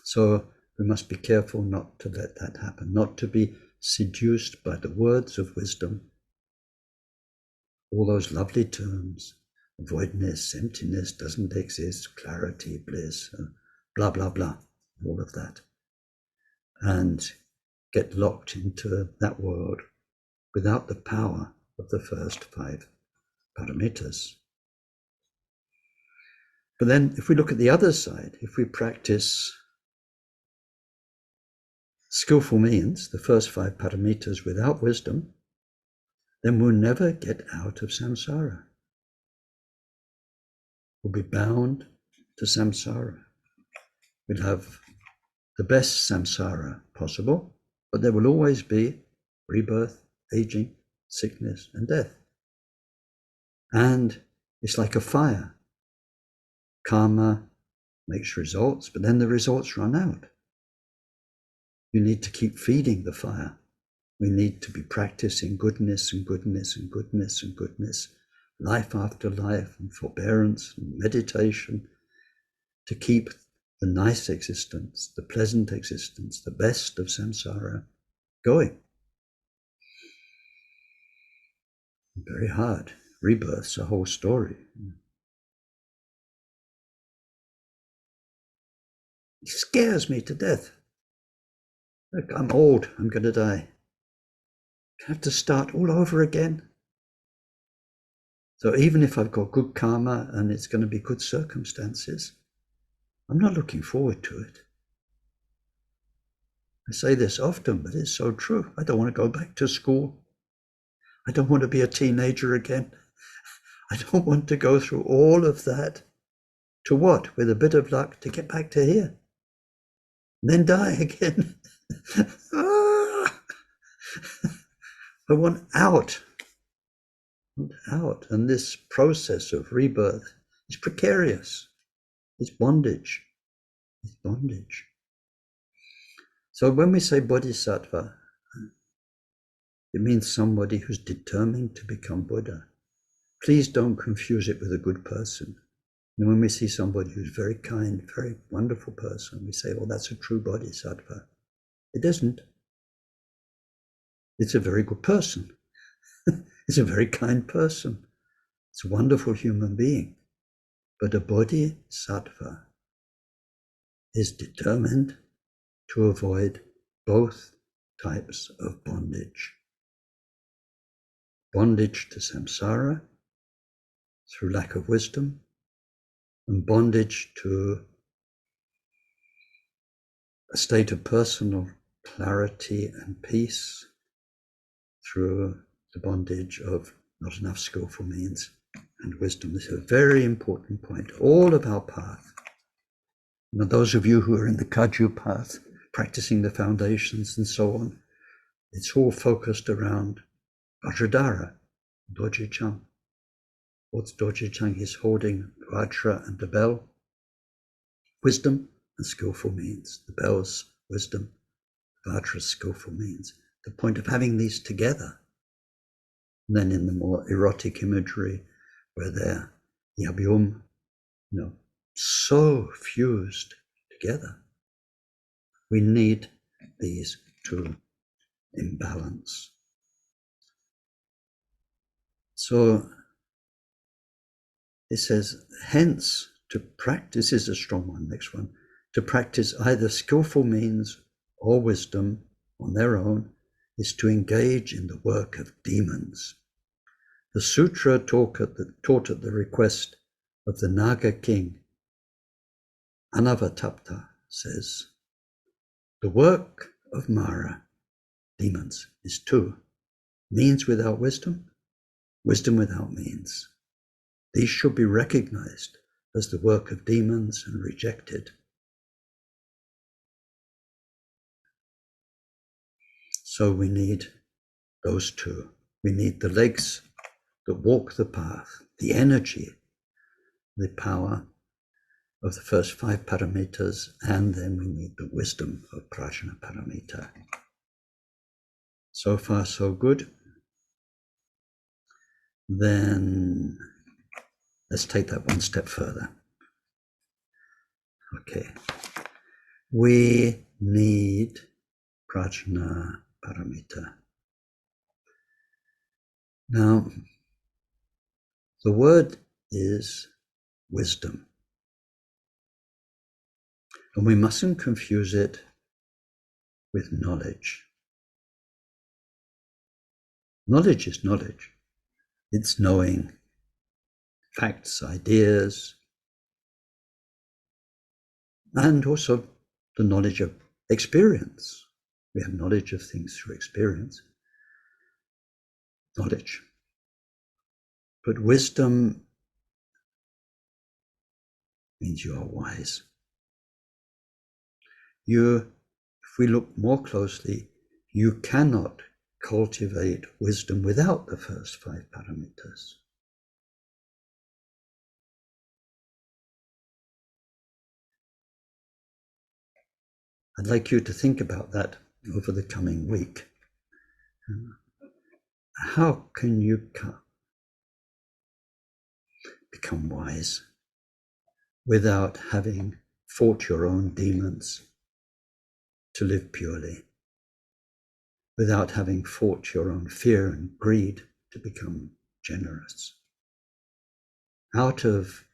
Speaker 1: So we must be careful not to let that happen, not to be seduced by the words of wisdom, all those lovely terms, voidness, emptiness, doesn't exist, clarity, bliss, blah, blah, blah, all of that. And get locked into that world without the power of the first 5 paramitas. But then if we look at the other side, if we practice skillful means, the first 5 paramitas without wisdom, then we'll never get out of samsara. We'll be bound to samsara. We'll have the best samsara possible, but there will always be rebirth, aging, sickness, and death. And it's like a fire. Karma makes results, but then the results run out. You need to keep feeding the fire. We need to be practicing goodness and goodness and goodness and goodness, life after life, and forbearance and meditation, to keep the nice existence, the pleasant existence, the best of samsara going. Very hard. Rebirth's a whole story. It scares me to death. Look, I'm old, I'm going to die. I have to start all over again. So even if I've got good karma and it's going to be good circumstances, I'm not looking forward to it. I say this often, but it's so true. I don't want to go back to school. I don't want to be a teenager again. I don't want to go through all of that. To what? With a bit of luck to get back to here. And then die again. I want out. I want out. And this process of rebirth is precarious. It's bondage. It's bondage. So when we say bodhisattva, it means somebody who's determined to become Buddha. Please don't confuse it with a good person. And when we see somebody who's very kind, very wonderful person, we say, well, that's a true bodhisattva. It isn't. It's a very good person. It's a very kind person. It's a wonderful human being. But a bodhisattva is determined to avoid both types of bondage. Bondage to samsara through lack of wisdom, and bondage to a state of personal clarity and peace through the bondage of not enough skillful means and wisdom. This is a very important point. All of our path, now those of you who are in the Kaju path, practicing the foundations and so on, it's all focused around Vajradhara, Dorje Chang. What's Dorje Chang? He's holding Vajra and the bell, wisdom and skillful means. The bell's wisdom, Vajra's skillful means. The point of having these together. And then in the more erotic imagery, where they're yabyum, so fused together. We need these to imbalance. So it says, hence to practice, is a strong one, next one, to practice either skillful means or wisdom on their own is to engage in the work of demons. The sutra taught at the request of the Naga king, Anavatapta, says, the work of Mara, demons, is two, means without wisdom, wisdom without means. These should be recognized as the work of demons and rejected. So we need those two. We need the legs that walk the path, the energy, the power of the first 5 paramitas, and then we need the wisdom of Prajnaparamita. So far, so good. Then let's take that one step further. Okay. We need Prajnaparamita. Now, the word is wisdom. And we mustn't confuse it with knowledge. Knowledge is knowledge. It's knowing facts, ideas, and also the knowledge of experience. We have knowledge of things through experience. Knowledge. But wisdom means you are wise. If we look more closely, you cannot cultivate wisdom without the first 5 paramitas. I'd like you to think about that over the coming week. How can you become wise without having fought your own demons to live purely, without having fought your own fear and greed to become generous? Out of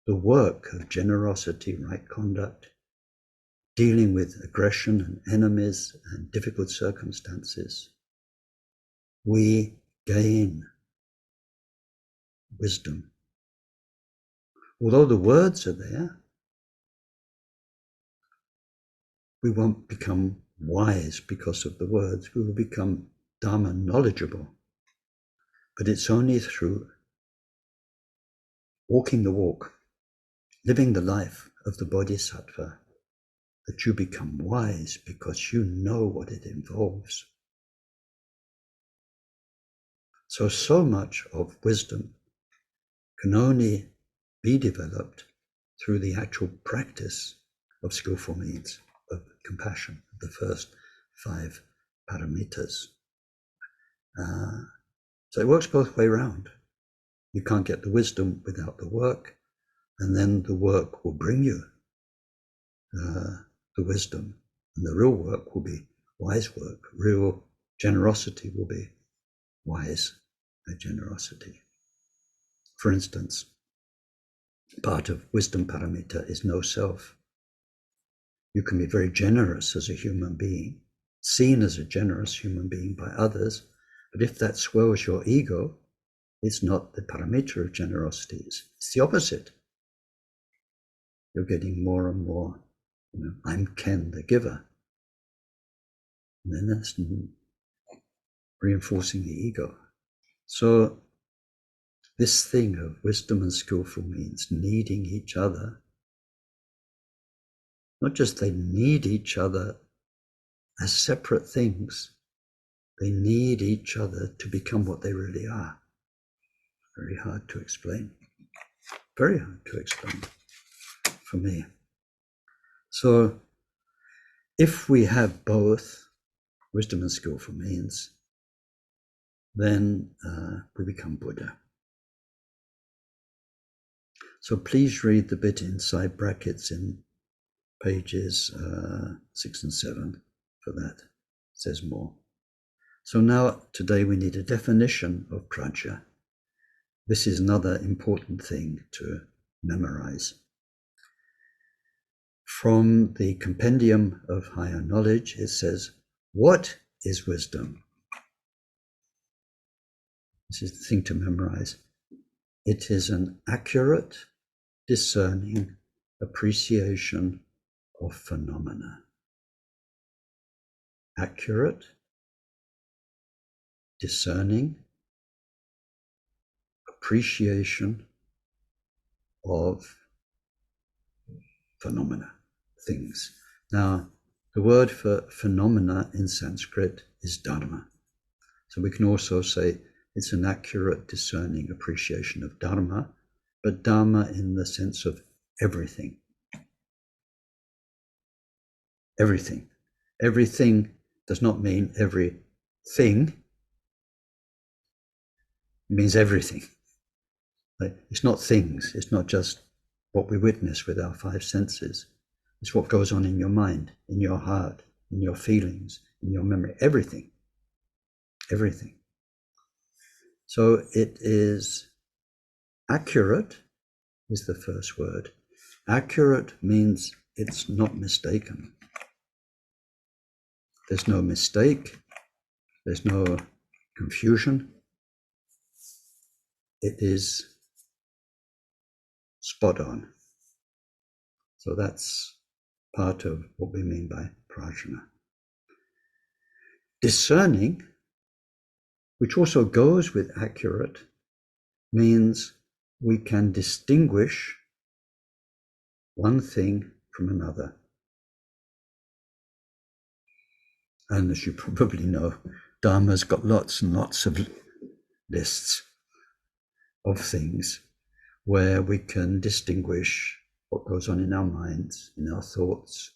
Speaker 1: the work of generosity, right conduct, dealing with aggression and enemies and difficult circumstances, we gain wisdom. Although the words are there, we won't become wise because of the words. We will become Dharma knowledgeable. But it's only through walking the walk, living the life of the bodhisattva, that you become wise because you know what it involves. So much of wisdom can only be developed through the actual practice of skillful means, of compassion, the first 5 paramitas. So it works both ways around. You can't get the wisdom without the work, and then the work will bring you the wisdom, and the real work will be wise work. Real generosity will be wise generosity. For instance, Part of wisdom paramita is no self. You can be very generous as a human being, seen as a generous human being by others, but if that swells your ego, it's not the paramita of generosity, it's the opposite. You're getting more and more, I'm Ken, the giver. And then that's reinforcing the ego. So this thing of wisdom and skillful means needing each other. Not just they need each other as separate things, they need each other to become what they really are. Very hard to explain. Very hard to explain for me. So if we have both wisdom and skillful means, then we become Buddha. So please read the bit inside brackets in pages 6 and 7 for that. It says more. So now, today we need a definition of prajna. This is another important thing to memorize. From the Compendium of Higher Knowledge, it says, what is wisdom? This is the thing to memorize. It is an accurate, discerning appreciation of phenomena. Accurate, discerning appreciation of phenomena, things. Now, the word for phenomena in Sanskrit is Dharma. So we can also say it's an accurate, discerning appreciation of Dharma, but Dharma in the sense of everything. Everything. Everything does not mean everything. It means everything. It's not things. It's not just what we witness with our five senses. It's what goes on in your mind, in your heart, in your feelings, in your memory. Everything. Everything. So it is accurate, is the first word. Accurate means it's not mistaken. There's no mistake. There's no confusion. It is spot on. So that's part of what we mean by prajna. Discerning, which also goes with accurate, means we can distinguish one thing from another. And as you probably know, Dharma's got lots and lots of lists of things where we can distinguish what goes on in our minds, in our thoughts,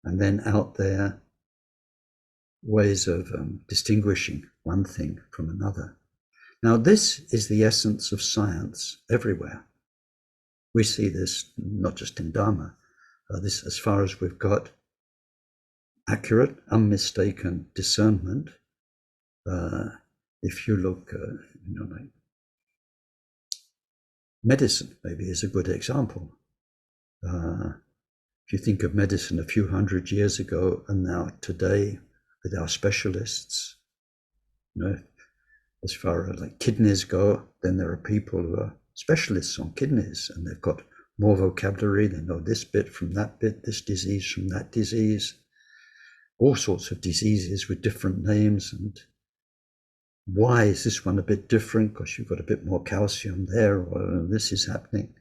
Speaker 1: and then out there, ways of distinguishing one thing from another. Now, this is the essence of science everywhere. We see this not just in Dharma, this as far as we've got accurate, unmistaken discernment. If you look, like medicine maybe is a good example. If you think of medicine a few hundred years ago and now today with our specialists, as far as like kidneys go, then there are people who are specialists on kidneys and they've got more vocabulary. They know this bit from that bit, this disease from that disease, all sorts of diseases with different names. And why is this one a bit different? Because you've got a bit more calcium there, or this is happening.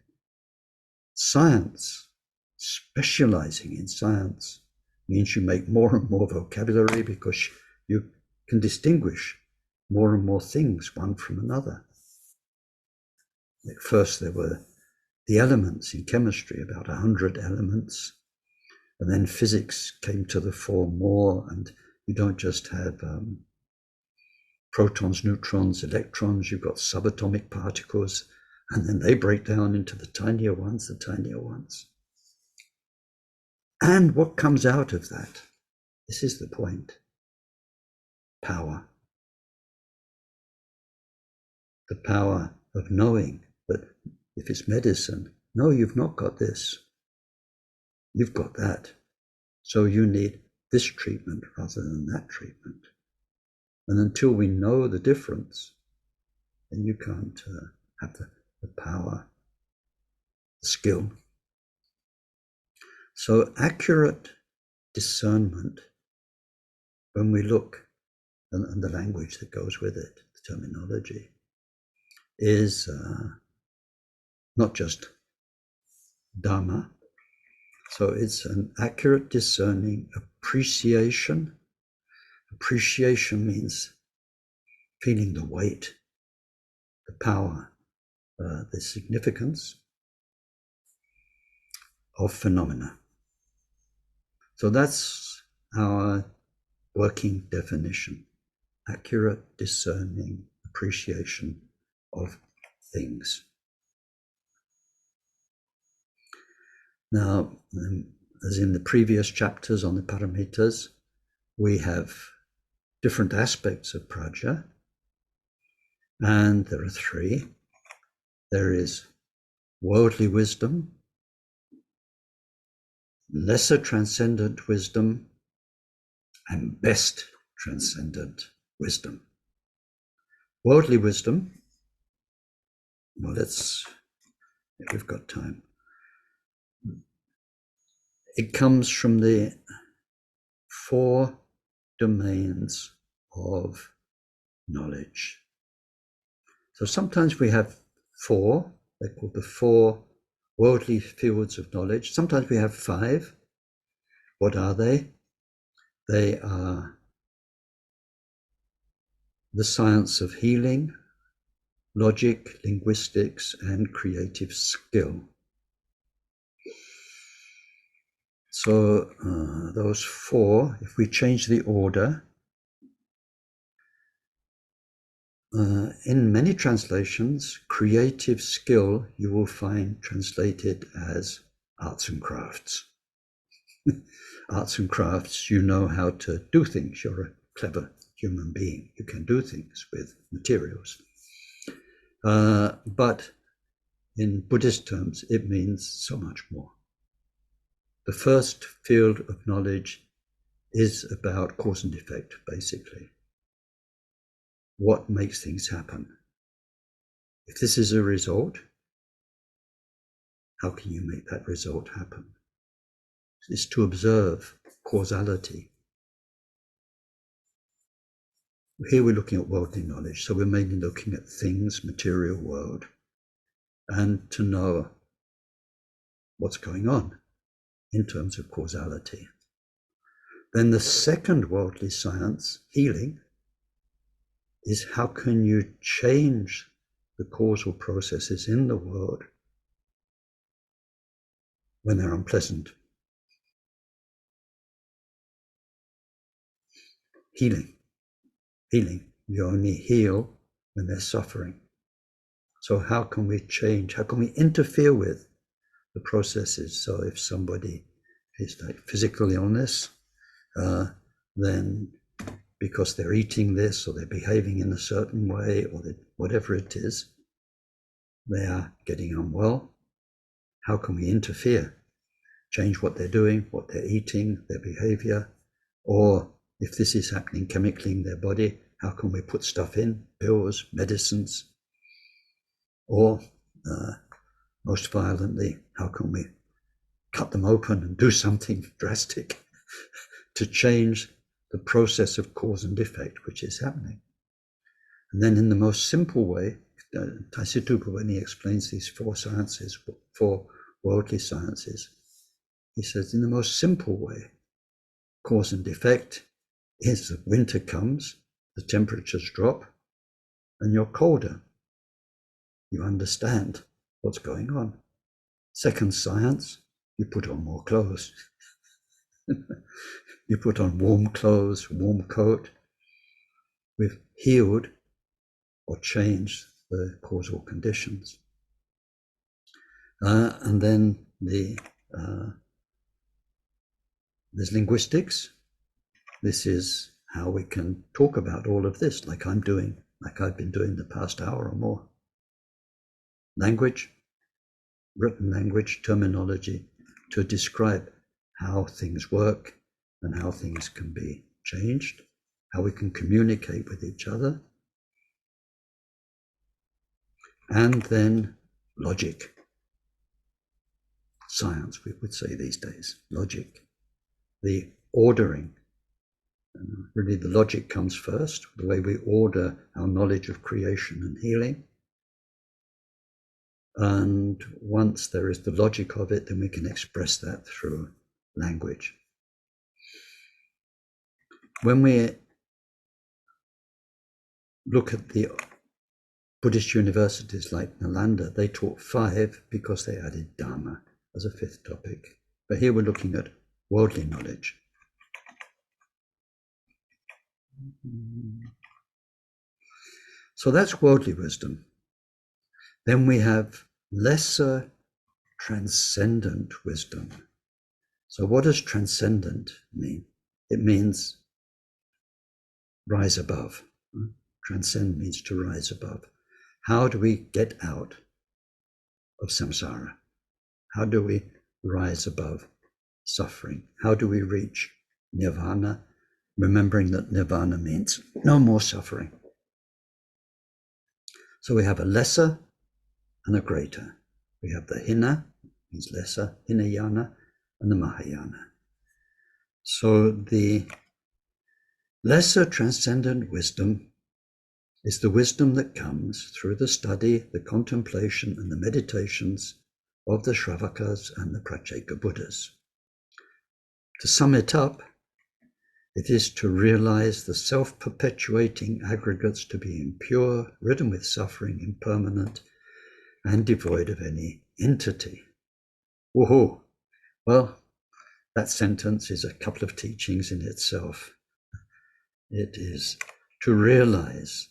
Speaker 1: Science, specializing in science, means you make more and more vocabulary because you can distinguish more and more things one from another. At first there were the elements in chemistry, about 100 elements, and then physics came to the fore more, and you don't just have protons, neutrons, electrons, you've got subatomic particles, and then they break down into the tinier ones. And what comes out of that? This is the point. Power. The power of knowing that if it's medicine, No, you've not got this. You've got that. So you need this treatment rather than that treatment. And until we know the difference, then you can't have the power, the skill. So accurate discernment, when we look, and the language that goes with it, the terminology, is not just Dharma. So it's an accurate discerning appreciation. Appreciation means feeling the weight, the power, the significance of phenomena. So that's our working definition: accurate discerning appreciation of things. Now, as in the previous chapters on the paramitas, we have different aspects of prajna, and there are three. There is worldly wisdom, lesser transcendent wisdom, and best transcendent wisdom. Worldly wisdom, well, we've got time. It comes from the 4 domains of knowledge. So sometimes we have 4, they're called the 4 worldly fields of knowledge. Sometimes we have 5. What are they? They are the science of healing, logic, linguistics, and creative skill. So those 4, if we change the order, in many translations, creative skill you will find translated as arts and crafts. Arts and crafts, you know how to do things. You're a clever human being. You can do things with materials. But in Buddhist terms, it means so much more. The first field of knowledge is about cause and effect, basically. What makes things happen? If this is a result, how can you make that result happen? It's to observe causality. Here we're looking at worldly knowledge, so we're mainly looking at things, material world, and to know what's going on in terms of causality. Then the second worldly science, healing, is how can you change the causal processes in the world when they're unpleasant. Healing. You only heal when there's suffering. So how can we change? How can we interfere with the processes? So if somebody is like physical illness, then because they're eating this or they're behaving in a certain way or whatever it is, they are getting unwell. How can we interfere? Change what they're doing, what they're eating, their behavior? Or if this is happening chemically in their body, how can we put stuff in, pills, medicines? Or most violently, how can we cut them open and do something drastic to change the process of cause and effect which is happening? And then in the most simple way, Taisitupa, when he explains these 4 sciences, 4 worldly sciences, he says in the most simple way, cause and effect is that winter comes, the temperatures drop, and you're colder. You understand what's going on. Second science, you put on more clothes. You put on warm clothes, warm coat. We've healed or changed the causal conditions. And then there's linguistics. This is how we can talk about all of this, like I've been doing the past hour or more. Language, written language, terminology, to describe how things work and how things can be changed, how we can communicate with each other. And then logic. Science, we would say these days. Logic. The ordering. And really the logic comes first, the way we order our knowledge of creation and healing. And once there is the logic of it, then we can express that through language. When we look at the Buddhist universities like Nalanda, they taught 5 because they added Dharma as a 5th topic. But here we're looking at worldly knowledge. So that's worldly wisdom. Then we have lesser transcendent wisdom. So what does transcendent mean? It means rise above. Transcend means to rise above. How do we get out of samsara? How do we rise above suffering? How do we reach nirvana? Remembering that nirvana means no more suffering. So we have a lesser and a greater. We have the hina, means lesser, hinayana, and the mahayana. So the lesser transcendent wisdom is the wisdom that comes through the study, the contemplation, and the meditations of the Shravakas and the Pratyeka Buddhas. To sum it up, it is to realize the self-perpetuating aggregates to be impure, ridden with suffering, impermanent, and devoid of any entity. Woohoo! Well, that sentence is a couple of teachings in itself. It is to realize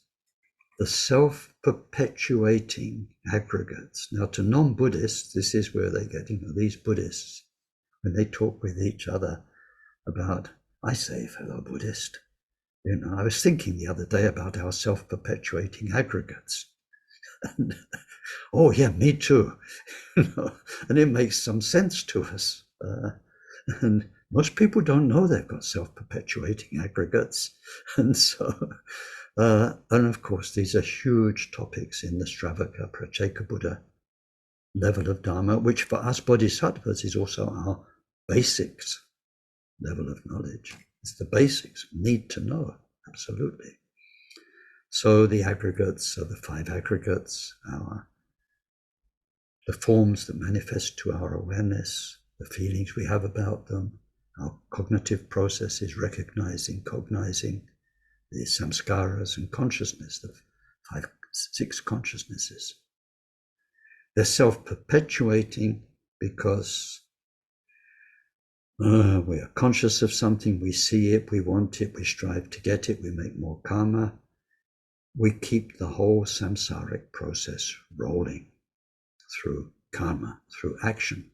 Speaker 1: the self-perpetuating aggregates. Now, to non-Buddhists, this is where they get, these Buddhists, when they talk with each other about, I say, fellow Buddhist, I was thinking the other day about our self-perpetuating aggregates. And, oh yeah, me too. And it makes some sense to us. And most people don't know they've got self-perpetuating aggregates. And so, and of course, these are huge topics in the Stravaka Pratyeka Buddha level of Dharma, which for us bodhisattvas is also our basics level of knowledge. It's the basics, need to know, absolutely. So the aggregates are the 5 aggregates, the forms that manifest to our awareness, the feelings we have about them, our cognitive processes, recognizing, cognizing, the samskaras and consciousness, the 6 consciousnesses. They're self-perpetuating because we are conscious of something, we see it, we want it, we strive to get it, we make more karma. We keep the whole samsaric process rolling through karma, through action,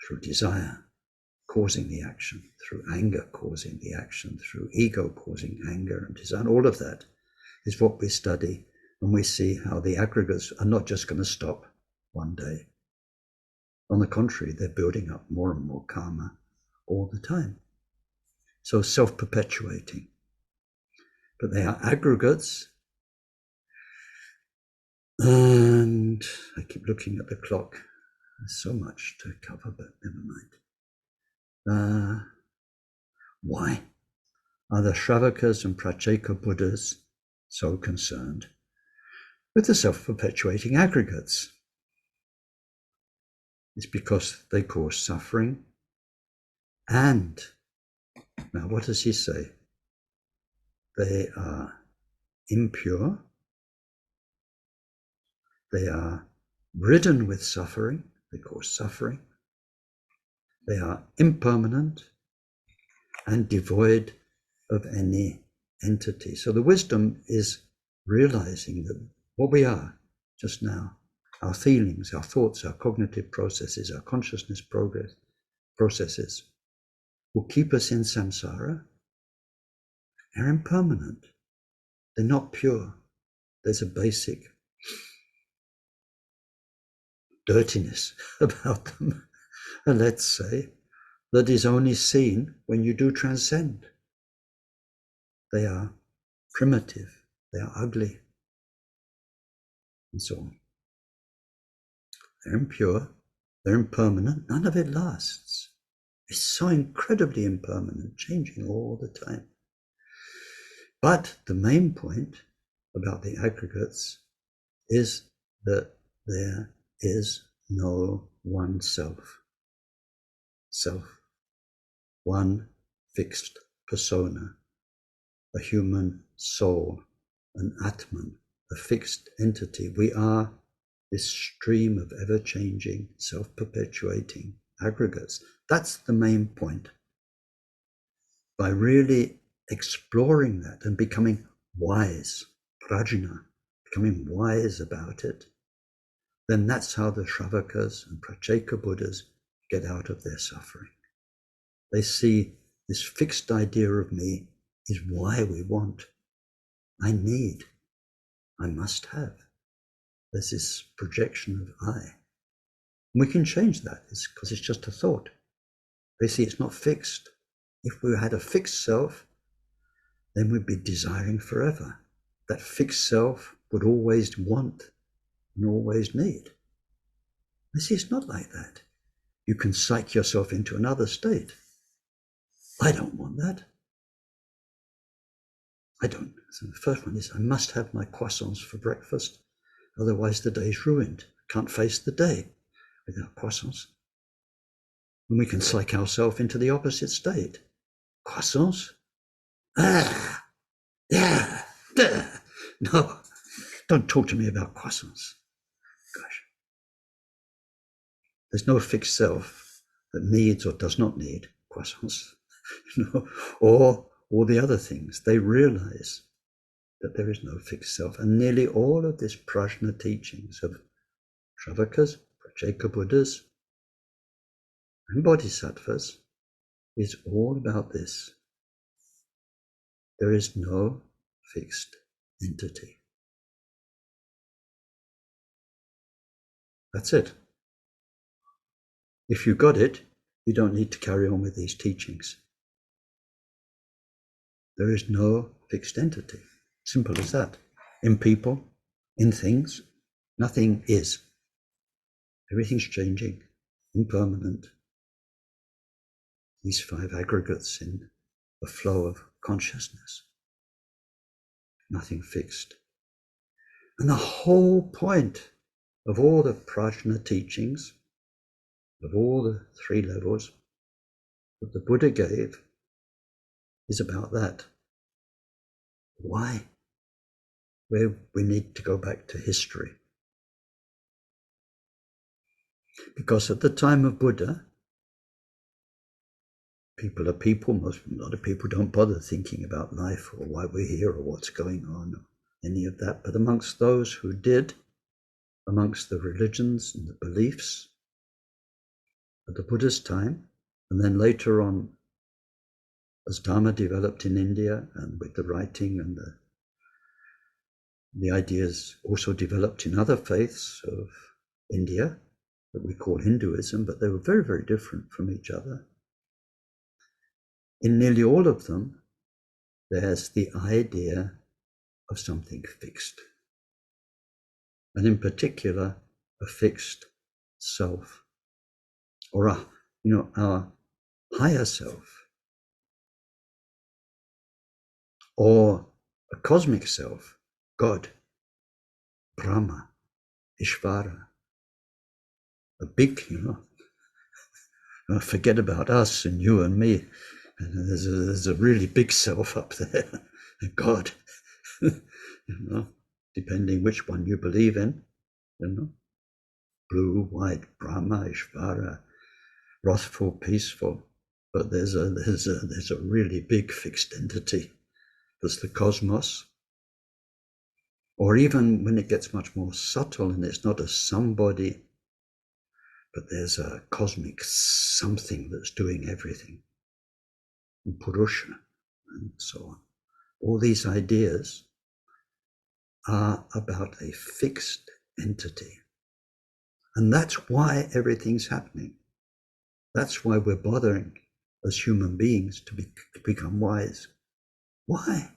Speaker 1: through desire, causing the action, through anger, causing the action, through ego, causing anger and desire. All of that is what we study, and we see how the aggregates are not just going to stop one day. On the contrary, they're building up more and more karma all the time. So self-perpetuating. But they are aggregates. And I keep looking at the clock. There's so much to cover, but never mind. Why are the Shravakas and Pratyeka Buddhas so concerned with the self-perpetuating aggregates? It's because they cause suffering. And, now what does he say? They are impure. They are ridden with suffering. They cause suffering. They are impermanent and devoid of any entity. So the wisdom is realizing that what we are just now, our feelings, our thoughts, our cognitive processes, our consciousness processes will keep us in samsara. They're impermanent. They're not pure. There's a basic dirtiness about them, and let's say, that is only seen when you do transcend. They are primitive, they are ugly, and so on. They're impure, they're impermanent, none of it lasts. It's so incredibly impermanent, changing all the time. But the main point about the aggregates is that there is no one self. Self, one fixed persona, a human soul, an Atman, a fixed entity. We are this stream of ever-changing, self-perpetuating aggregates. That's the main point. By really exploring that and becoming wise, prajna, becoming wise about it, then that's how the Shravakas and Pratyeka Buddhas get out of their suffering. They see this fixed idea of me is why we want. I need, I must have. There's this projection of I. And we can change that, because it's just a thought. They see it's not fixed. If we had a fixed self, then we'd be desiring forever. That fixed self would always want and always need. They see it's not like that. You can psych yourself into another state. I don't want that. I don't. So the first one is, I must have my croissants for breakfast, otherwise the day's ruined. I can't face the day without croissants. And we can psych ourselves into the opposite state. Croissants? Ah, yeah, duh. No, don't talk to me about croissants. Gosh. There's no fixed self that needs or does not need croissants, or all the other things. They realize that there is no fixed self. And nearly all of this prajna teachings of Shravakas, Pratyeka Buddhas, and bodhisattvas is all about this. There is no fixed entity. That's it. If you got it, you don't need to carry on with these teachings. There is no fixed entity. Simple as that. In people, in things, nothing is. Everything's changing, impermanent. These five aggregates in the flow of consciousness. Nothing fixed. And the whole point of all the prajna teachings, of all the three levels that the Buddha gave, is about that. Why? Where we need to go back to history. Because at the time of Buddha, people are people. A lot of people don't bother thinking about life or why we're here or what's going on or any of that. But amongst those who did, amongst the religions and the beliefs at the Buddha's time, and then later on, as Dharma developed in India and with the writing and the ideas also developed in other faiths of India that we call Hinduism, but they were very, very different from each other. In nearly all of them, there's the idea of something fixed. And in particular, a fixed self, or our higher self, or a cosmic self, God, Brahma, Ishvara, a big, forget about us and you and me. And there's a really big self up there, God, depending which one you believe in, blue, white, Brahma, Ishvara, wrathful, peaceful. But there's a really big fixed entity. There's the cosmos. Or even when it gets much more subtle and it's not a somebody, but there's a cosmic something that's doing everything. Purusha, and so on. All these ideas are about a fixed entity. And that's why everything's happening. That's why we're bothering as human beings to become wise. Why?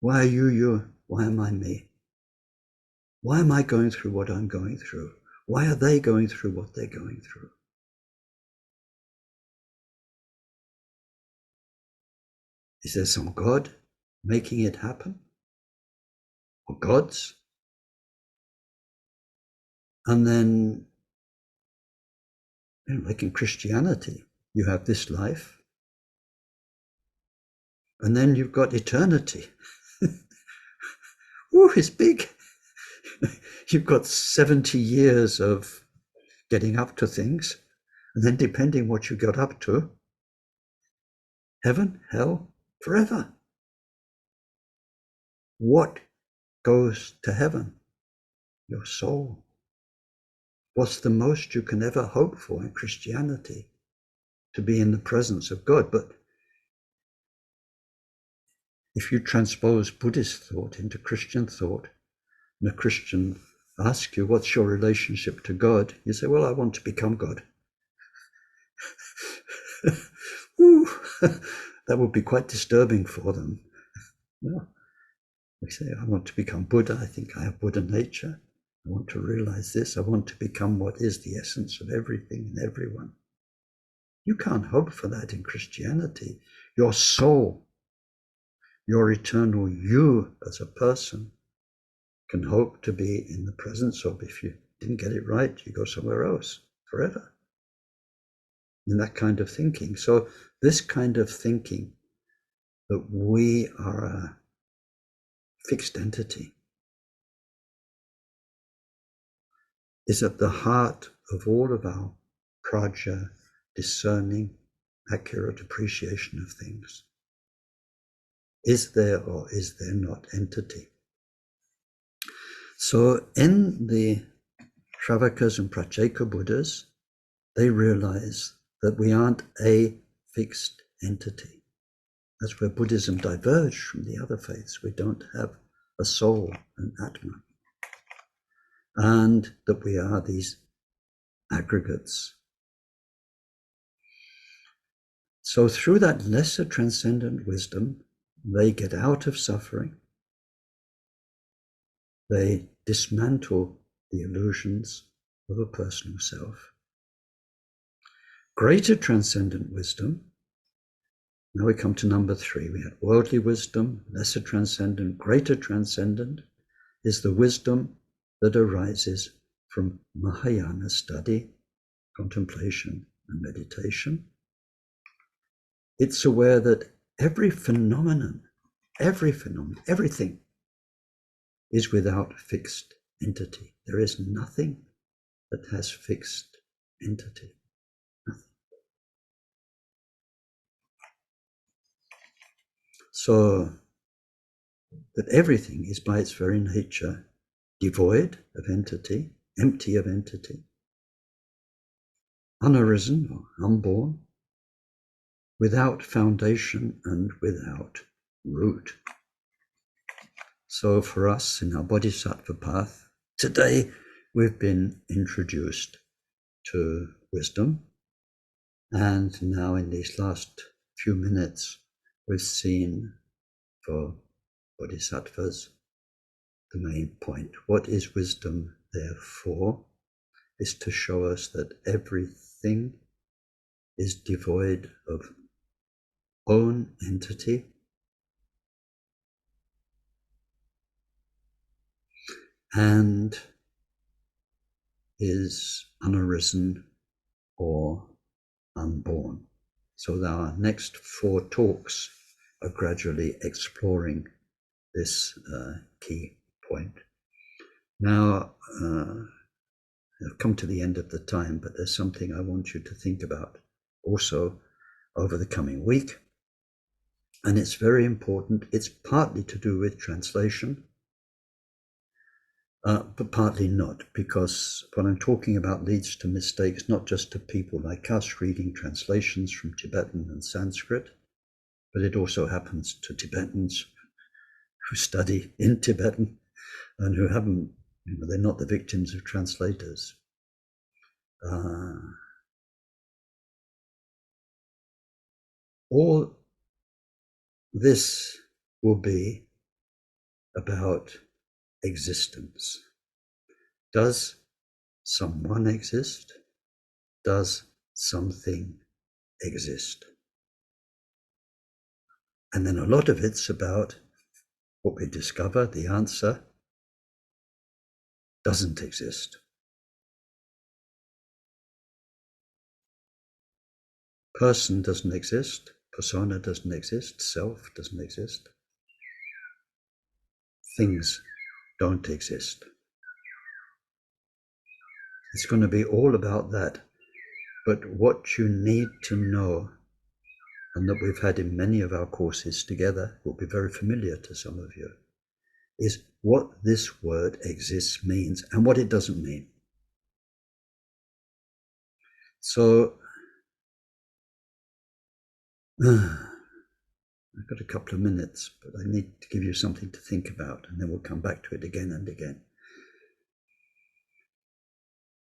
Speaker 1: Why are you? Why am I me? Why am I going through what I'm going through? Why are they going through what they're going through? Is there some God making it happen? Or gods? And then, like in Christianity, you have this life, and then you've got eternity. Ooh, it's big. You've got 70 years of getting up to things, and then depending what you got up to, heaven, hell, forever. What goes to heaven? Your soul. What's the most you can ever hope for in Christianity? To be in the presence of God. But if you transpose Buddhist thought into Christian thought, and a Christian asks you, what's your relationship to God? You say, well, I want to become God. Ooh, that would be quite disturbing for them. No. They say, I want to become Buddha. I think I have Buddha nature. I want to realize this. I want to become what is the essence of everything and everyone. You can't hope for that in Christianity. Your soul, your eternal you as a person, can hope to be in the presence of, if you didn't get it right, you go somewhere else forever. In that kind of thinking. So this kind of thinking that we are a fixed entity is at the heart of all of our prajna, discerning, accurate appreciation of things. Is there or is there not entity? So in the Shravakas and Pratyeka Buddhas, they realize that we aren't a fixed entity. That's where Buddhism diverged from the other faiths. We don't have a soul, an atma. And that we are these aggregates. So through that lesser transcendent wisdom, they get out of suffering. They dismantle the illusions of a personal self. Greater transcendent wisdom. Now we come to number 3. We had worldly wisdom, lesser transcendent. Greater transcendent is the wisdom that arises from Mahayana study, contemplation, and meditation. It's aware that every phenomenon, everything is without fixed entity. There is nothing that has fixed entity. Nothing. So that everything is by its very nature devoid of entity, empty of entity, unarisen or unborn, without foundation and without root. So for us in our bodhisattva path, today we've been introduced to wisdom, and now in these last few minutes we've seen for bodhisattvas the main point. What is wisdom there for? Is to show us that everything is devoid of own entity, and is unarisen or unborn. So our next 4 talks are gradually exploring this key point. Now, I've come to the end of the time, but there's something I want you to think about also over the coming week. And it's very important. It's partly to do with translation, but partly not, because what I'm talking about leads to mistakes, not just to people like us reading translations from Tibetan and Sanskrit, but it also happens to Tibetans who study in Tibetan and who haven't They're not the victims of translators. All this will be about existence. Does someone exist? Does something exist? And then a lot of it's about what we discover, the answer doesn't exist. Person doesn't exist, persona doesn't exist, self doesn't exist. Things don't exist. It's going to be all about that. But what you need to know, and that we've had in many of our courses together, will be very familiar to some of you, is what this word exists means and what it doesn't mean. So, I've got a couple of minutes, but I need to give you something to think about, and then we'll come back to it again and again.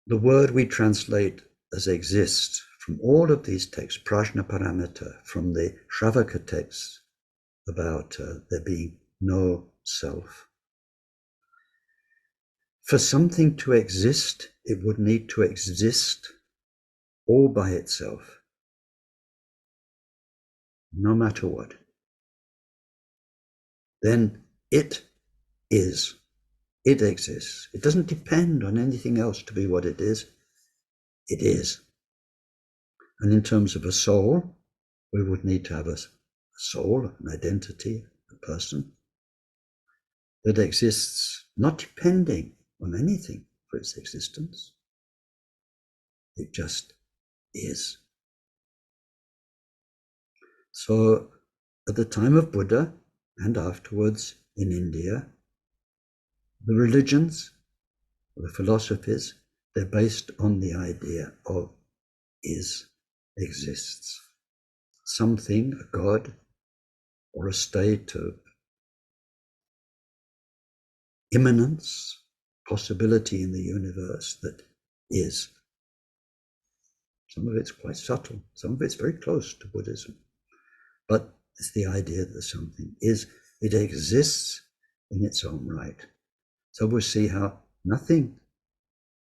Speaker 1: The word we translate as exist from all of these texts, Prajnaparamita, from the Shravaka texts about there being no self. For something to exist, it would need to exist all by itself, no matter what. Then it is. It exists. It doesn't depend on anything else to be what it is. It is. And in terms of a soul, we would need to have a soul, an identity, a person that exists not depending on anything for its existence. It just is. So at the time of Buddha and afterwards in India, the religions, the philosophies, they're based on the idea of is, exists. Something, a God, or a state of immanence, possibility in the universe that is. Some of it's quite subtle, some of it's very close to Buddhism. But it's the idea that something is, it exists in its own right. So we'll see how nothing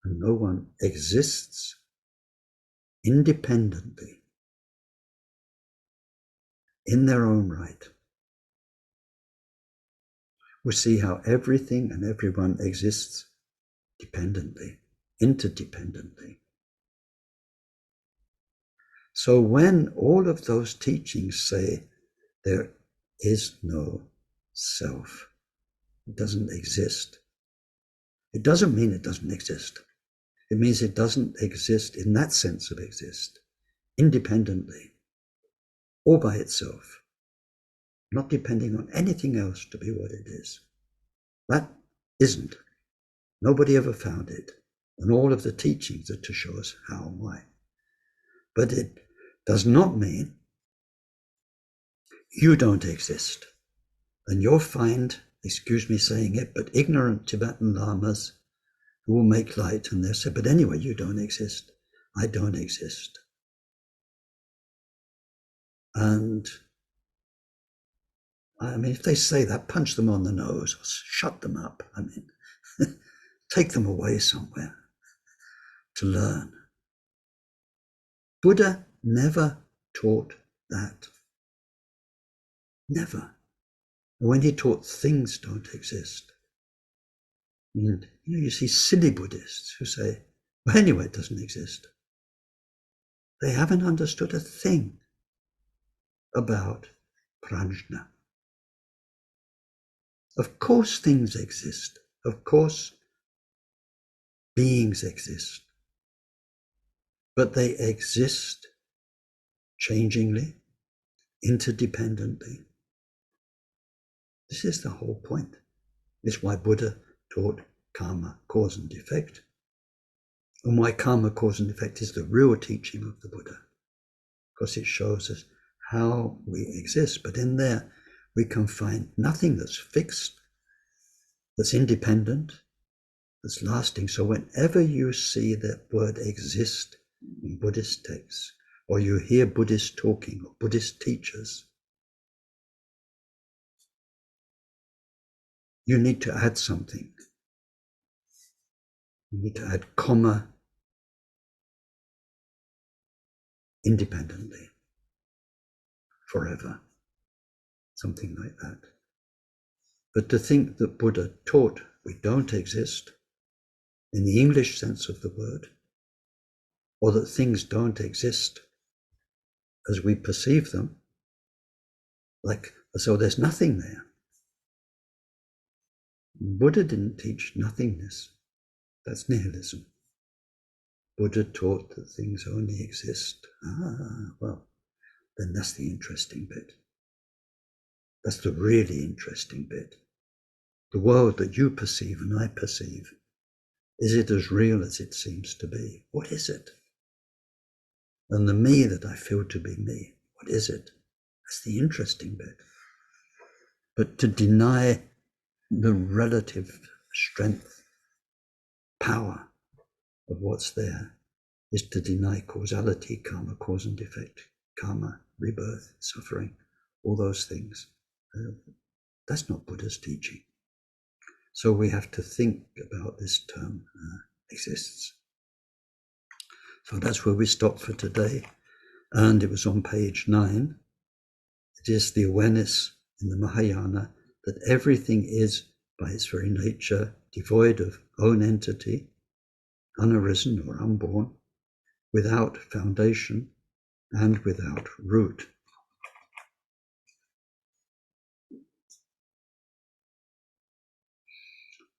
Speaker 1: and no one exists independently in their own right. We'll see how everything and everyone exists dependently, interdependently. So when all of those teachings say there is no self, it doesn't exist, it doesn't mean it doesn't exist. It means it doesn't exist in that sense of exist, independently, all by itself, not depending on anything else to be what it is. That isn't. Nobody ever found it. And all of the teachings are to show us how and why. But it does not mean you don't exist. And you'll find, excuse me saying it, but ignorant Tibetan lamas who will make light and they'll say, but anyway, you don't exist. I don't exist. And I mean, if they say that, punch them on the nose, or shut them up. I mean, take them away somewhere to learn. Buddha never taught that. Never. When he taught things don't exist. And you see silly Buddhists who say, well, anyway, it doesn't exist. They haven't understood a thing about prajna. Of course things exist. Of course beings exist. But they exist changingly, interdependently. This is the whole point. It's why Buddha taught karma, cause and effect. And why karma, cause and effect is the real teaching of the Buddha. Because it shows us how we exist. But in there, we can find nothing that's fixed, that's independent, that's lasting. So whenever you see that word exist in Buddhist texts, or you hear Buddhists talking, or Buddhist teachers, you need to add something. You need to add comma independently, forever, something like that. But to think that Buddha taught we don't exist in the English sense of the word, or that things don't exist as we perceive them, like as though there's nothing there. Buddha didn't teach nothingness. That's nihilism. Buddha taught that things only exist. Well, then that's the interesting bit. That's the really interesting bit. The world that you perceive and I perceive, is it as real as it seems to be? What is it? And the me that I feel to be me, what is it? That's the interesting bit. But to deny the relative strength, power of what's there is to deny causality, karma, cause and effect, karma, rebirth, suffering, all those things. That's not Buddha's teaching. So we have to think about this term exists. So that's where we stop for today. And it was on page 9. It is the awareness in the Mahayana that everything is, by its very nature, devoid of own entity, unarisen or unborn, without foundation and without root.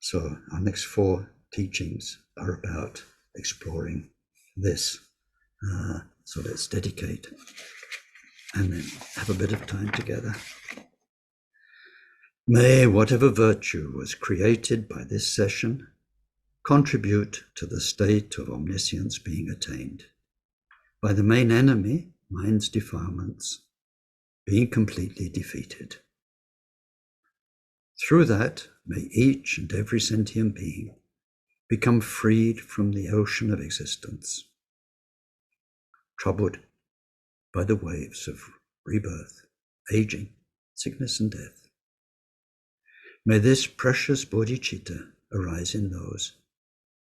Speaker 1: So our next 4 teachings are about exploring this. So let's dedicate and then have a bit of time together. May whatever virtue was created by this session contribute to the state of omniscience being attained, by the main enemy, mind's defilements, being completely defeated. Through that, may each and every sentient being become freed from the ocean of existence, troubled by the waves of rebirth, aging, sickness and death. May this precious bodhicitta arise in those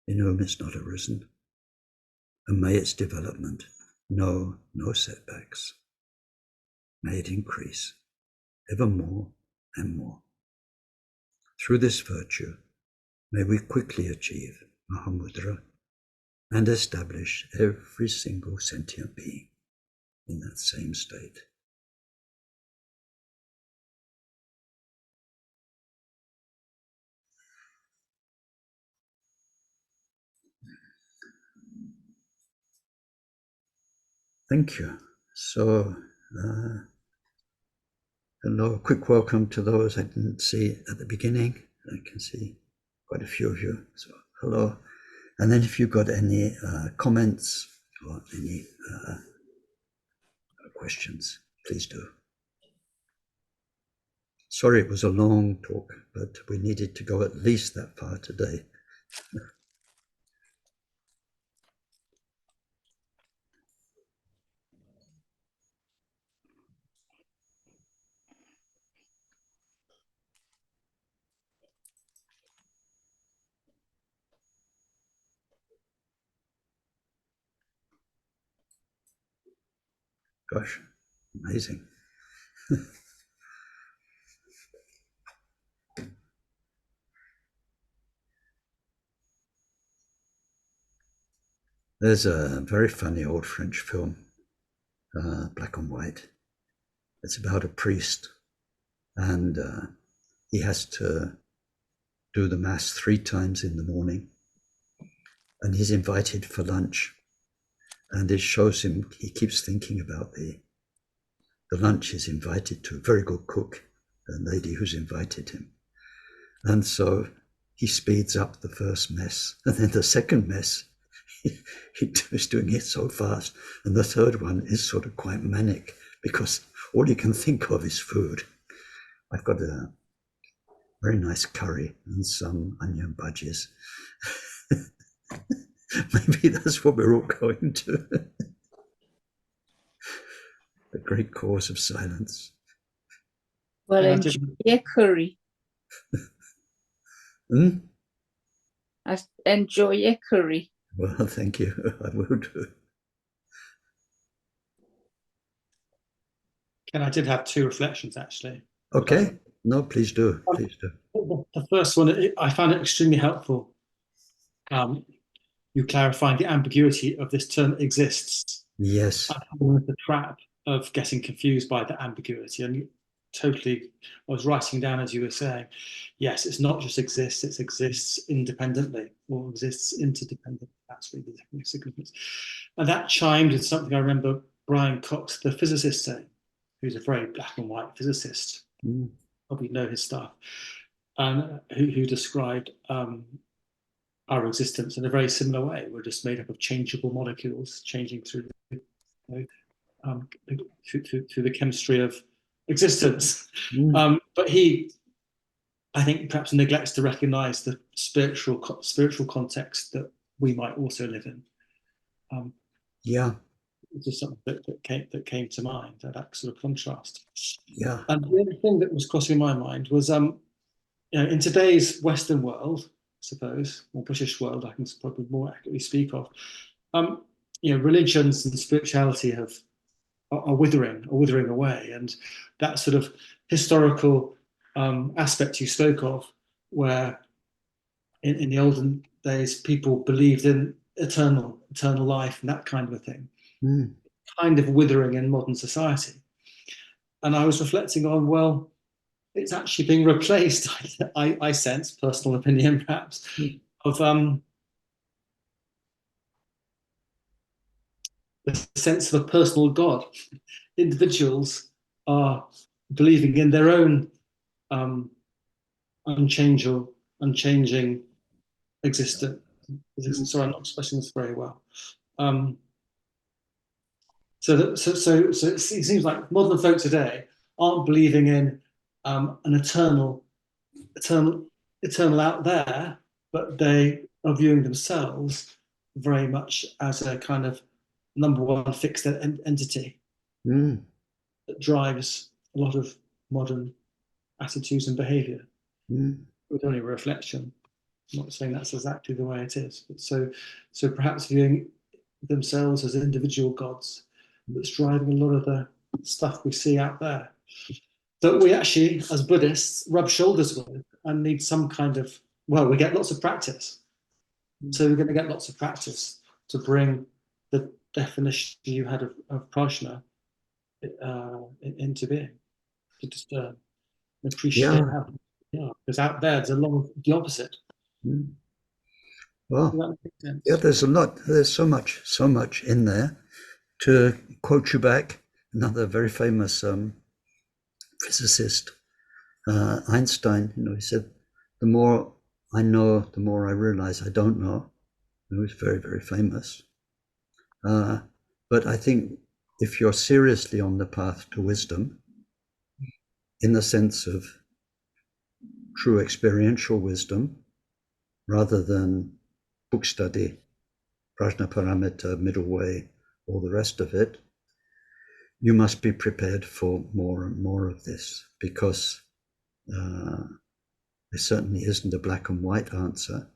Speaker 1: in whom it's not arisen, and may its development know no setbacks. May it increase ever more and more. Through this virtue, may we quickly achieve Mahamudra and establish every single sentient being in that same state. Thank you. So, hello, a quick welcome to those I didn't see at the beginning. I can see quite a few of you, so hello. And then if you've got any comments or any questions, please do. Sorry it was a long talk, but we needed to go at least that far today. Gosh, amazing. There's a very funny old French film, black and white. It's about a priest, and he has to do the Mass 3 times in the morning, and he's invited for lunch. And it shows him, he keeps thinking about the lunch he's invited to, a very good cook, a lady who's invited him. And so he speeds up the first mess, and then the second mess, he was doing it so fast. And the third one is sort of quite manic because all he can think of is food. I've got very nice curry and some onion bhajis. Maybe that's what we're all going to. The great cause of silence.
Speaker 2: Well, enjoy your curry. Enjoy your curry.
Speaker 1: Well, thank you. I will do.
Speaker 3: And I did have two reflections, actually.
Speaker 1: Okay. No, please do. Please do.
Speaker 3: The first one, I found it extremely helpful. You clarifying the ambiguity of this term exists.
Speaker 1: Yes.
Speaker 3: The trap of getting confused by the ambiguity. And totally, I was writing down as you were saying, yes, it's not just exists, it exists independently or exists interdependently. That's really the significance. And that chimed with something I remember Brian Cox, the physicist, saying, who's a very black and white physicist. Probably know his stuff, and who described our existence in a very similar way. We're just made up of changeable molecules, changing through the chemistry of existence. But he, I think, perhaps neglects to recognize the spiritual context that we might also live in.
Speaker 1: Yeah.
Speaker 3: It's just something that came to mind, that sort of contrast.
Speaker 1: Yeah.
Speaker 3: And the other thing that was crossing my mind was, in today's Western world, I suppose, or British world, I can probably more accurately speak of, religions and spirituality are withering away, and that sort of historical aspect you spoke of, where in the olden days people believed in eternal life and that kind of a thing, kind of withering in modern society. And I was reflecting on, well, it's actually being replaced, I sense, personal opinion perhaps, of the sense of a personal God. Individuals are believing in their own unchanging existence. Sorry, I'm not expressing this very well. So it seems like modern folk today aren't believing in an eternal out there, but they are viewing themselves very much as a kind of number one fixed entity that drives a lot of modern attitudes and behavior with only a reflection. I'm not saying that's exactly the way it is, but so perhaps viewing themselves as individual gods that's driving a lot of the stuff we see out there that we actually, as Buddhists, rub shoulders with and need some kind of, well, we get lots of practice. So we're going to get lots of practice to bring the definition you had of prajna into being, to just appreciate how, because out there's a lot of the opposite.
Speaker 1: Well, yeah, there's a lot, there's so much in there. To quote you back, another very famous physicist, Einstein, he said, the more I know, the more I realize I don't know. He was very, very famous. But I think if you're seriously on the path to wisdom, in the sense of true experiential wisdom, rather than book study, Prajnaparamita, middle way, all the rest of it, you must be prepared for more and more of this, because there certainly isn't a black and white answer.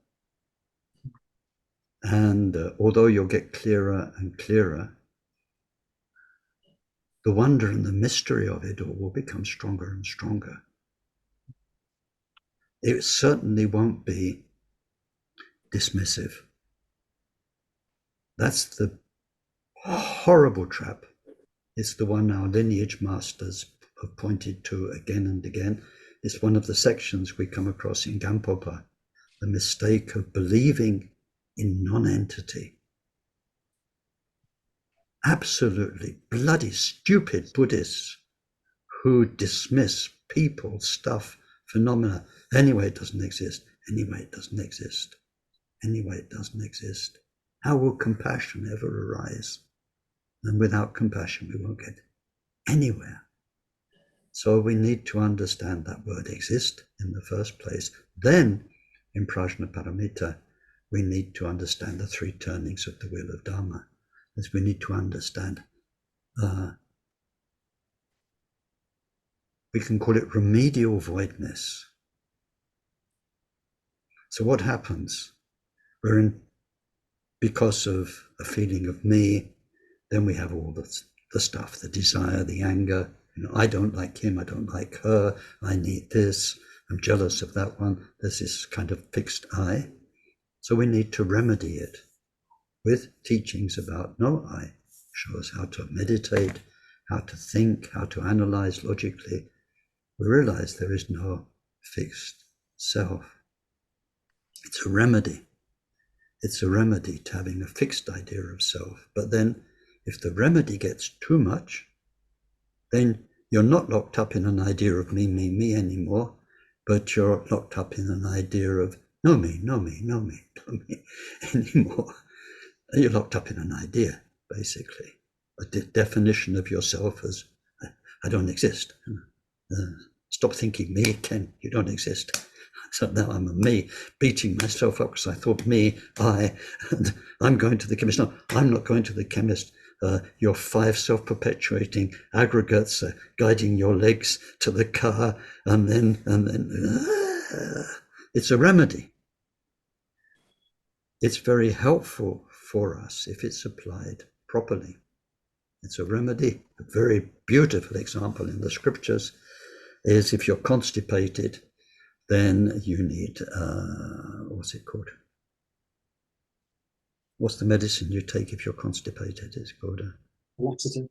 Speaker 1: And although you'll get clearer and clearer, the wonder and the mystery of it all will become stronger and stronger. It certainly won't be dismissive. That's the horrible trap. It's the one our lineage masters have pointed to again and again. It's one of the sections we come across in Gampopa, the mistake of believing in non-entity. Absolutely bloody stupid Buddhists who dismiss people, stuff, phenomena. Anyway, it doesn't exist. Anyway, it doesn't exist. Anyway, it doesn't exist. How will compassion ever arise? And without compassion, we won't get anywhere. So we need to understand that word exist in the first place. Then, in Prajnaparamita, we need to understand the three turnings of the wheel of Dharma. As we need to understand, we can call it remedial voidness. So what happens? We're in, because of a feeling of me, then we have all the stuff, the desire, the anger. I don't like him, I don't like her, I need this, I'm jealous of that one. There's this kind of fixed I. So we need to remedy it with teachings about no I. Show us how to meditate, how to think, how to analyze logically. We realize there is no fixed self. It's a remedy. It's a remedy to having a fixed idea of self. But then if the remedy gets too much, then you're not locked up in an idea of me, me, me anymore, but you're locked up in an idea of no me, no me, no me, no me anymore. You're locked up in an idea, basically. A definition of yourself as I don't exist. Stop thinking me, Ken, you don't exist. So now I'm a me, beating myself up because I thought me, and I'm going to the chemist. No, I'm not going to the chemist. Your 5 self-perpetuating aggregates are guiding your legs to the car, and then it's a remedy. It's very helpful for us if it's applied properly. It's a remedy. A very beautiful example in the scriptures is if you're constipated, then you need, what's it called? What's the medicine you take if you're constipated? It's called a
Speaker 3: laxative.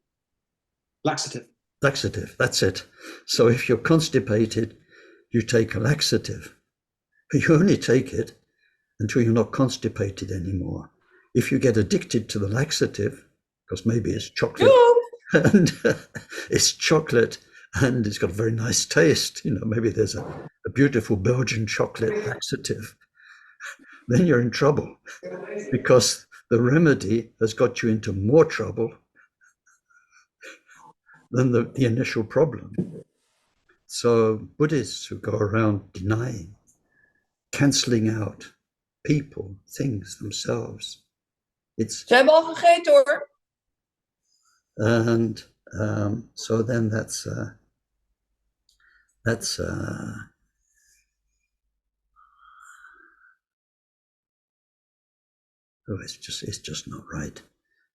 Speaker 3: Laxative.
Speaker 1: Laxative, that's it. So if you're constipated, you take a laxative, but you only take it until you're not constipated anymore. If you get addicted to the laxative, because maybe it's chocolate, and it's chocolate, and it's got a very nice taste, maybe there's a beautiful Belgian chocolate laxative, then you're in trouble because the remedy has got you into more trouble than the initial problem. So Buddhists who go around denying, cancelling out people, things, themselves, it's...
Speaker 4: Ze hebben al gegeten hoor.
Speaker 1: And so then that's it's just not right.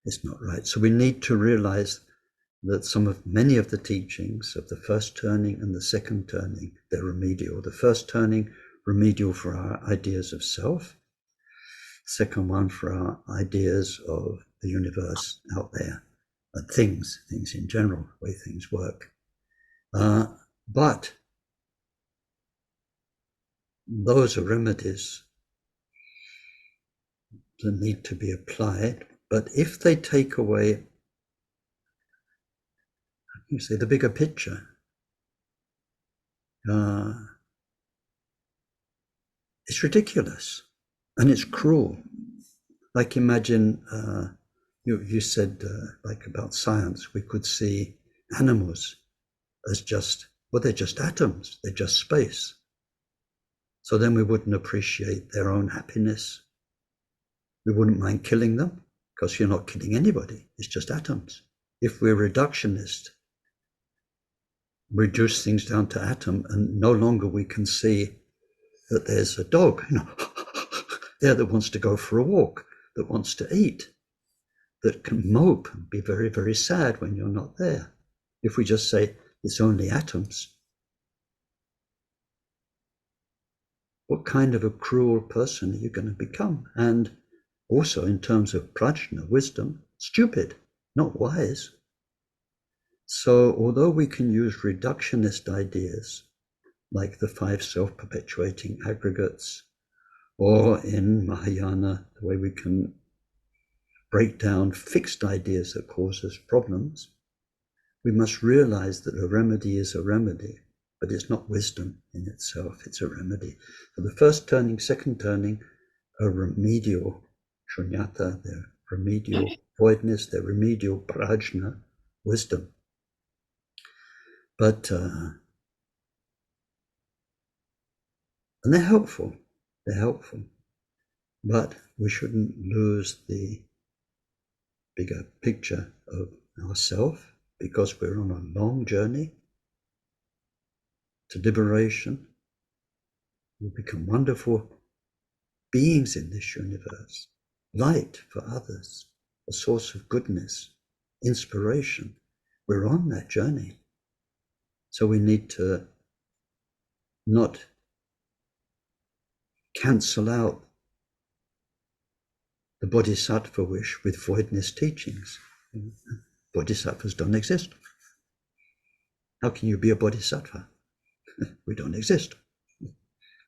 Speaker 1: It's not right. So we need to realize that many of the teachings of the first turning and the second turning, they're remedial. The first turning, remedial for our ideas of self. Second one for our ideas of the universe out there, and things in general, the way things work. But those are remedies that need to be applied. But if they take away, you say, the bigger picture, it's ridiculous and it's cruel. Like imagine, you said like about science, we could see animals as they're just atoms, they're just space. So then we wouldn't appreciate their own happiness. We wouldn't mind killing them because you're not killing anybody, it's just atoms. If we're reductionist, reduce things down to atom, and no longer we can see that there's a dog there that wants to go for a walk, that wants to eat, that can mope and be very, very sad when you're not there. If we just say it's only atoms, what kind of a cruel person are you going to become? And also in terms of prajna, wisdom, stupid, not wise. So although we can use reductionist ideas like the 5 self-perpetuating aggregates, or in Mahayana, the way we can break down fixed ideas that cause us problems, we must realize that a remedy is a remedy, but it's not wisdom in itself, it's a remedy. So the first turning, second turning are remedial shunyata, they're remedial voidness, they're remedial prajna, wisdom. But and they're helpful. They're helpful. But we shouldn't lose the bigger picture of ourselves, because we're on a long journey to liberation. We become wonderful beings in this universe, light for others, a source of goodness, inspiration. We're on that journey. So we need to not cancel out the bodhisattva wish with voidness teachings. Bodhisattvas don't exist. How can you be a bodhisattva? We don't exist.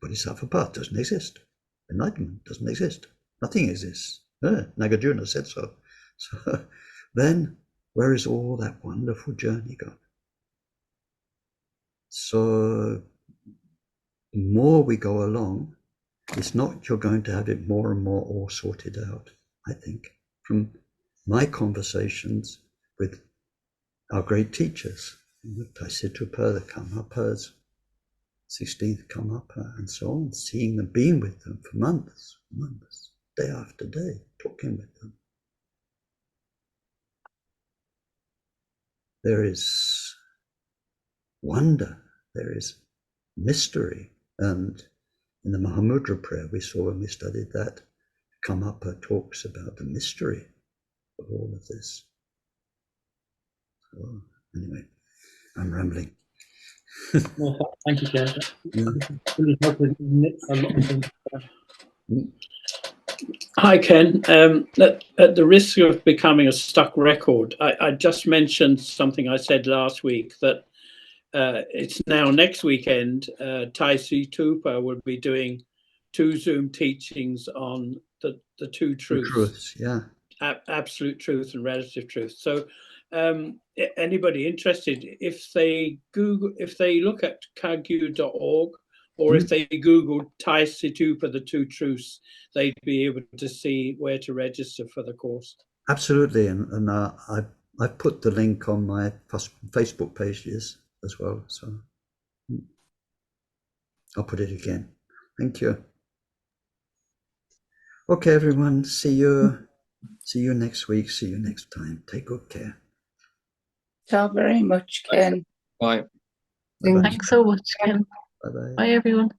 Speaker 1: Bodhisattva path doesn't exist. Enlightenment doesn't exist. Nothing exists. Nagarjuna said so. So then, where is all that wonderful journey gone? So the more we go along, it's not you're going to have it more and more all sorted out, I think, from my conversations with our great teachers, Taisitrupa, the Karmapas, 16th Karmapa, and so on, seeing them, being with them for months, day after day, talking with them. There is wonder, there is mystery, and in the Mahamudra prayer we saw when we studied that, Karmapa talks about the mystery of all of this. So anyway, I'm rambling.
Speaker 3: No, thank you, Ken.
Speaker 1: Yeah.
Speaker 3: Really helping a lot of things.
Speaker 4: Hi, Ken. At the risk of becoming a stuck record, I just mentioned something I said last week, that it's now next weekend, Taisitrupa will be doing 2 Zoom teachings on the two truths.
Speaker 1: The truths, yeah.
Speaker 4: Absolute truth and relative truth. So anybody interested, if they look at kagyu.org, or if they Google Taisitrupa, the 2 truths, they'd be able to see where to register for the course.
Speaker 1: Absolutely, and I put the link on my Facebook pages as well, so I'll put it again. Thank you. Okay, everyone, see you next week, see you next time. Take good care.
Speaker 2: Thank you very much, Ken.
Speaker 5: Bye.
Speaker 1: Bye-bye.
Speaker 6: Thanks so much, Ken.
Speaker 1: Bye-bye.
Speaker 6: Bye, everyone.